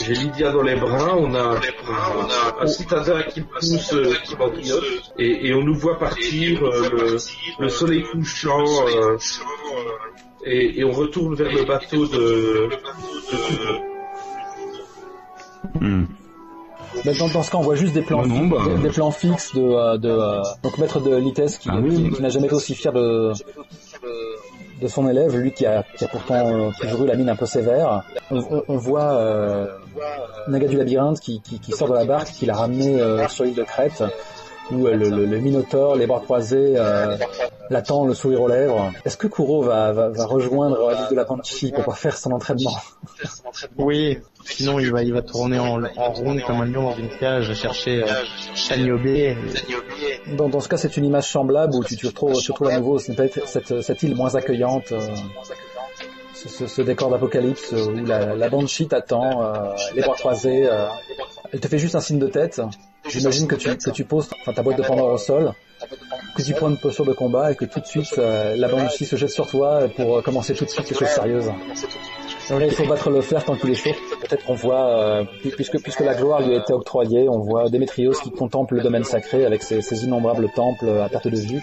A: J'ai Lydia dans les bras, on a un citadin qui pousse, qui m'enquille, et on nous voit partir, le soleil couchant, et on retourne vers le bateau de Kubo.
F: Dans ce cas, on voit juste des plans, des plans fixes donc maître de Lites qui n'a jamais été aussi fier de son élève, lui qui a pourtant toujours eu la mine un peu sévère. On voit Naga du labyrinthe qui sort de la barque, qui l'a ramené sur l'île de Crète, où le Minotaure, les bras croisés, l'attend, le sourire aux lèvres. Est-ce que Kuro va rejoindre l'île de la Banshee pour faire son entraînement?
B: Oui, sinon il va tourner en rond comme un lion dans une cage à chercher Niobe.
F: Dans ce cas, c'est une image semblable où tu retrouves à nouveau cette île moins accueillante, ce décor d'apocalypse où la Banshee t'attend, les bras croisés. Elle te fait juste un signe de tête. J'imagine que tu poses ta boîte de Pandore au sol, que tu prends une posture de combat et que tout de suite la Banshee se jette sur toi pour commencer tout de suite quelque chose de sérieux. Donc là, il faut battre le fer tant qu'il est chaud. Peut-être qu'on voit, puisque la gloire lui a été octroyée, on voit Démétrios qui contemple le domaine sacré avec ses innombrables temples à perte de vue,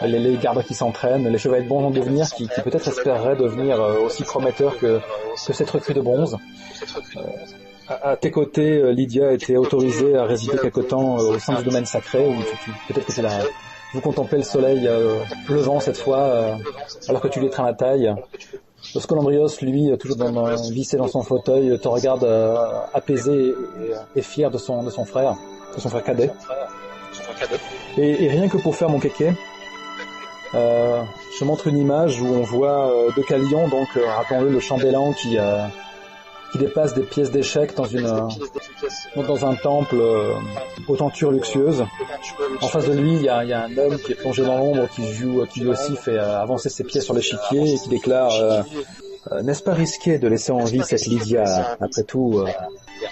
F: les gardes qui s'entraînent, les chevaliers de bronze en devenir qui peut-être espéreraient devenir aussi prometteurs que cette recrue de bronze. À tes côtés, Lydia a été autorisée à résider quelque temps au sein du domaine sacré, où peut-être que c'est là. Vous contemplez le soleil levant cette fois, alors que tu lui étreins la taille. Le Scolandrios, lui, toujours vissé dans son fauteuil, te regarde apaisé et fier de son frère cadet. Et rien que pour faire mon kéké, je montre une image où on voit Deucalion, donc rappelons-le, le chambellan qui déplace des pièces d'échecs dans un temple aux tentures luxueuses. En face de lui, il y a un homme qui est plongé dans l'ombre, qui lui aussi fait avancer ses pieds sur l'échiquier et qui déclare n'est-ce pas risqué de laisser en vie cette Lydia? Après tout,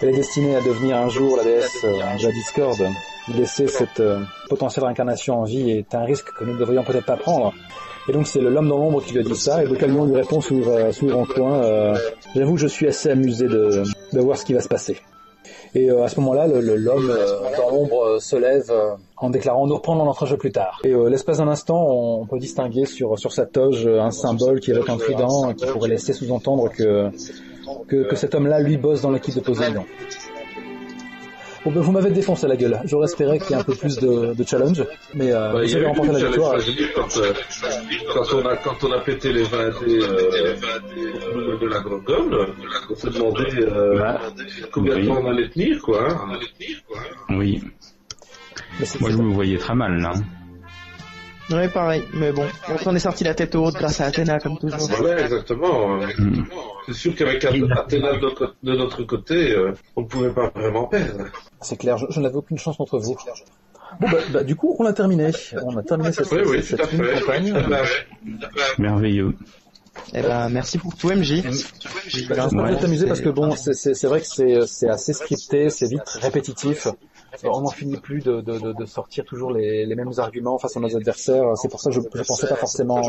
F: elle est destinée à devenir un jour la déesse de la discorde. Laisser cette potentielle réincarnation en vie est un risque que nous ne devrions peut-être pas prendre. Et donc c'est l'homme dans l'ombre qui lui a dit ça, et Deucalion lui répond sous en coin, j'avoue que je suis assez amusé de voir ce qui va se passer. Et à ce moment-là, l'homme dans l'ombre se lève en déclarant nous reprendrons notre jeu plus tard. Et l'espace d'un instant, on peut distinguer sur sa toge un symbole qui évoque un trident, qui pourrait laisser sous-entendre que cet homme-là, lui, bosse dans l'équipe de Poséidon. Bon, vous m'avez défoncé la gueule. J'aurais espéré qu'il y ait un peu plus de challenge, mais vous avez remporté la victoire.
A: Quand on a pété les 20 de la Gorgone, on s'est demandé combien de temps on allait tenir, quoi.
C: Oui. Moi, je me voyais très mal, là.
B: Ouais, pareil. Mais bon, on s'en est sorti la tête haute grâce à Athéna, comme toujours.
A: Ouais, exactement. C'est sûr qu'avec Athéna de notre côté, on ne pouvait pas vraiment perdre.
F: C'est clair, je n'avais aucune chance contre vous. Bon, bah, du coup, on a terminé. On a terminé cette campagne.
C: Merveilleux.
B: Eh ben, merci pour tout, MJ.
F: J'espère que vous êtes amusé parce que bon, c'est vrai que c'est assez scripté, c'est vite répétitif. On n'en finit plus de sortir toujours les mêmes arguments face à nos adversaires. C'est pour ça que je pensais pas forcément.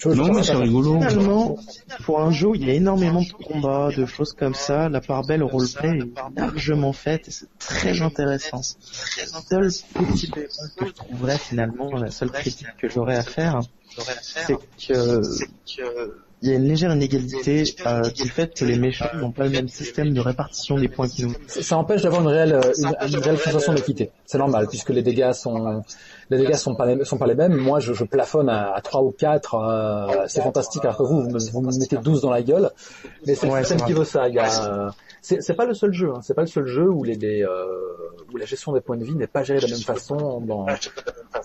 C: Non, mais c'est rigolo.
B: Finalement, pour un jeu, il y a énormément de combats, de choses comme ça. La part belle au roleplay est largement faite et c'est très intéressant. Le seul petit bémol que je trouverais finalement, la seule critique que j'aurais à faire, c'est que il y a une légère inégalité du fait que les méchants n'ont pas le même système de répartition des points qu'ils ont.
F: Ça empêche d'avoir une réelle sensation d'équité. C'est normal puisque les dégâts sont pas les mêmes. Moi, je plafonne à 3 ou 4, c'est fantastique, alors que vous me mettez 12 dans la gueule. Mais c'est le système qui veut ça. Il y a, c'est pas le seul jeu, hein. C'est pas le seul jeu où où la gestion des points de vie n'est pas gérée de la même façon dans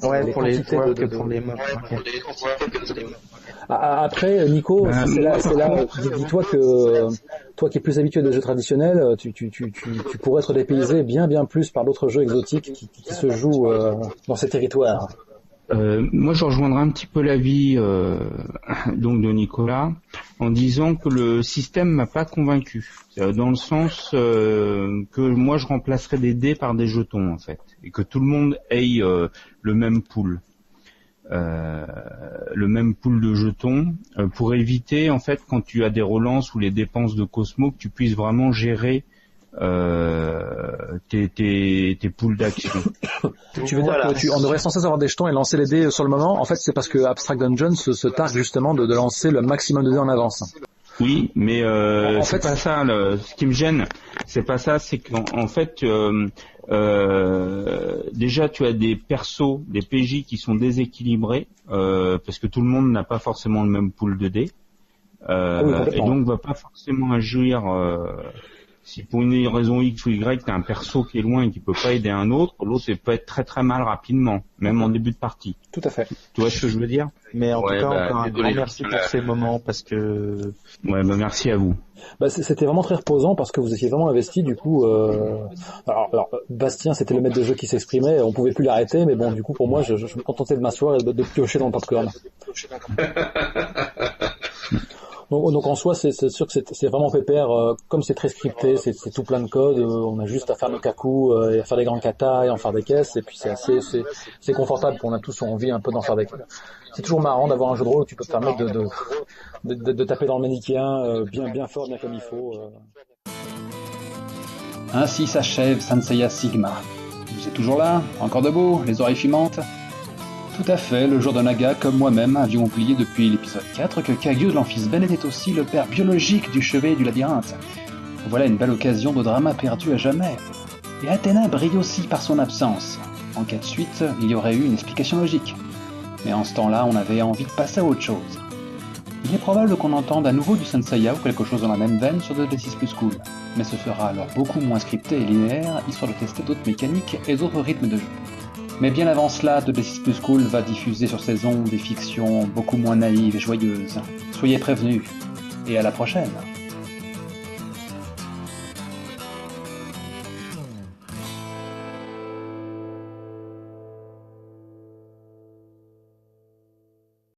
B: pour les joueurs que pour les mobs.
F: Après, Nico, c'est là, dis-toi que toi qui es plus habitué des jeux traditionnels, tu pourrais être dépaysé bien plus par d'autres jeux exotiques qui se jouent dans ces territoires.
C: Moi, je rejoindrai un petit peu l'avis donc de Nicolas en disant que le système m'a pas convaincu, dans le sens que moi je remplacerais des dés par des jetons en fait, et que tout le monde ait le même pool. Le même pool de jetons pour éviter en fait quand tu as des relances ou les dépenses de Cosmo que tu puisses vraiment gérer tes poules d'action.
F: Tu veux dire que on devrait sans cesse avoir des jetons et lancer les dés sur le moment. En fait, c'est parce que Abstract Dungeon se targue justement de lancer le maximum de dés en avance.
C: Oui, mais c'est pas ça. Ce qui me gêne, c'est pas ça. C'est qu'en fait, déjà, tu as des persos, des PJ qui sont déséquilibrés parce que tout le monde n'a pas forcément le même pool de dés et donc va pas forcément agir. Si pour une raison X ou Y, t'as un perso qui est loin et qui peut pas aider un autre, l'autre peut être très très mal rapidement, même en début de partie.
F: Tout à fait.
C: Tu vois ce que je veux dire?
B: Mais en tout cas, encore un grand merci pour ces moments parce que.
C: Ouais, merci à vous.
F: C'était vraiment très reposant parce que vous étiez vraiment investi. Du coup, alors Bastien, c'était le maître de jeu qui s'exprimait. On pouvait plus l'arrêter, mais bon, du coup, pour moi, je me contentais de m'asseoir et de piocher dans le popcorn. Donc en soi, c'est sûr que c'est vraiment pépère. Comme c'est très scripté, c'est tout plein de codes. On a juste à faire nos cacous et à faire des grands katas et en faire des caisses. Et puis c'est confortable. On a tous envie un peu d'en faire des caisses. C'est toujours marrant d'avoir un jeu de rôle où tu peux te permettre de taper dans le manichéen bien fort, bien comme il faut.
E: Ainsi s'achève Sanseiya Sigma. Vous êtes toujours là, encore debout, les oreilles fumantes? Tout à fait, le jour de Naga, comme moi-même, avions oublié depuis l'épisode 4 que Kagius l'Amphisben était aussi le père biologique du chevet du labyrinthe. Voilà une belle occasion de drama perdu à jamais. Et Athéna brille aussi par son absence. En cas de suite, il y aurait eu une explication logique. Mais en ce temps-là, on avait envie de passer à autre chose. Il est probable qu'on entende à nouveau du Sanseiya ou quelque chose dans la même veine sur 2D6 Plus Cool. Mais ce sera alors beaucoup moins scripté et linéaire, histoire de tester d'autres mécaniques et d'autres rythmes de jeu. Mais bien avant cela, 2D6 Plus Cool va diffuser sur ses ondes des fictions beaucoup moins naïves et joyeuses. Soyez prévenus, et à la prochaine.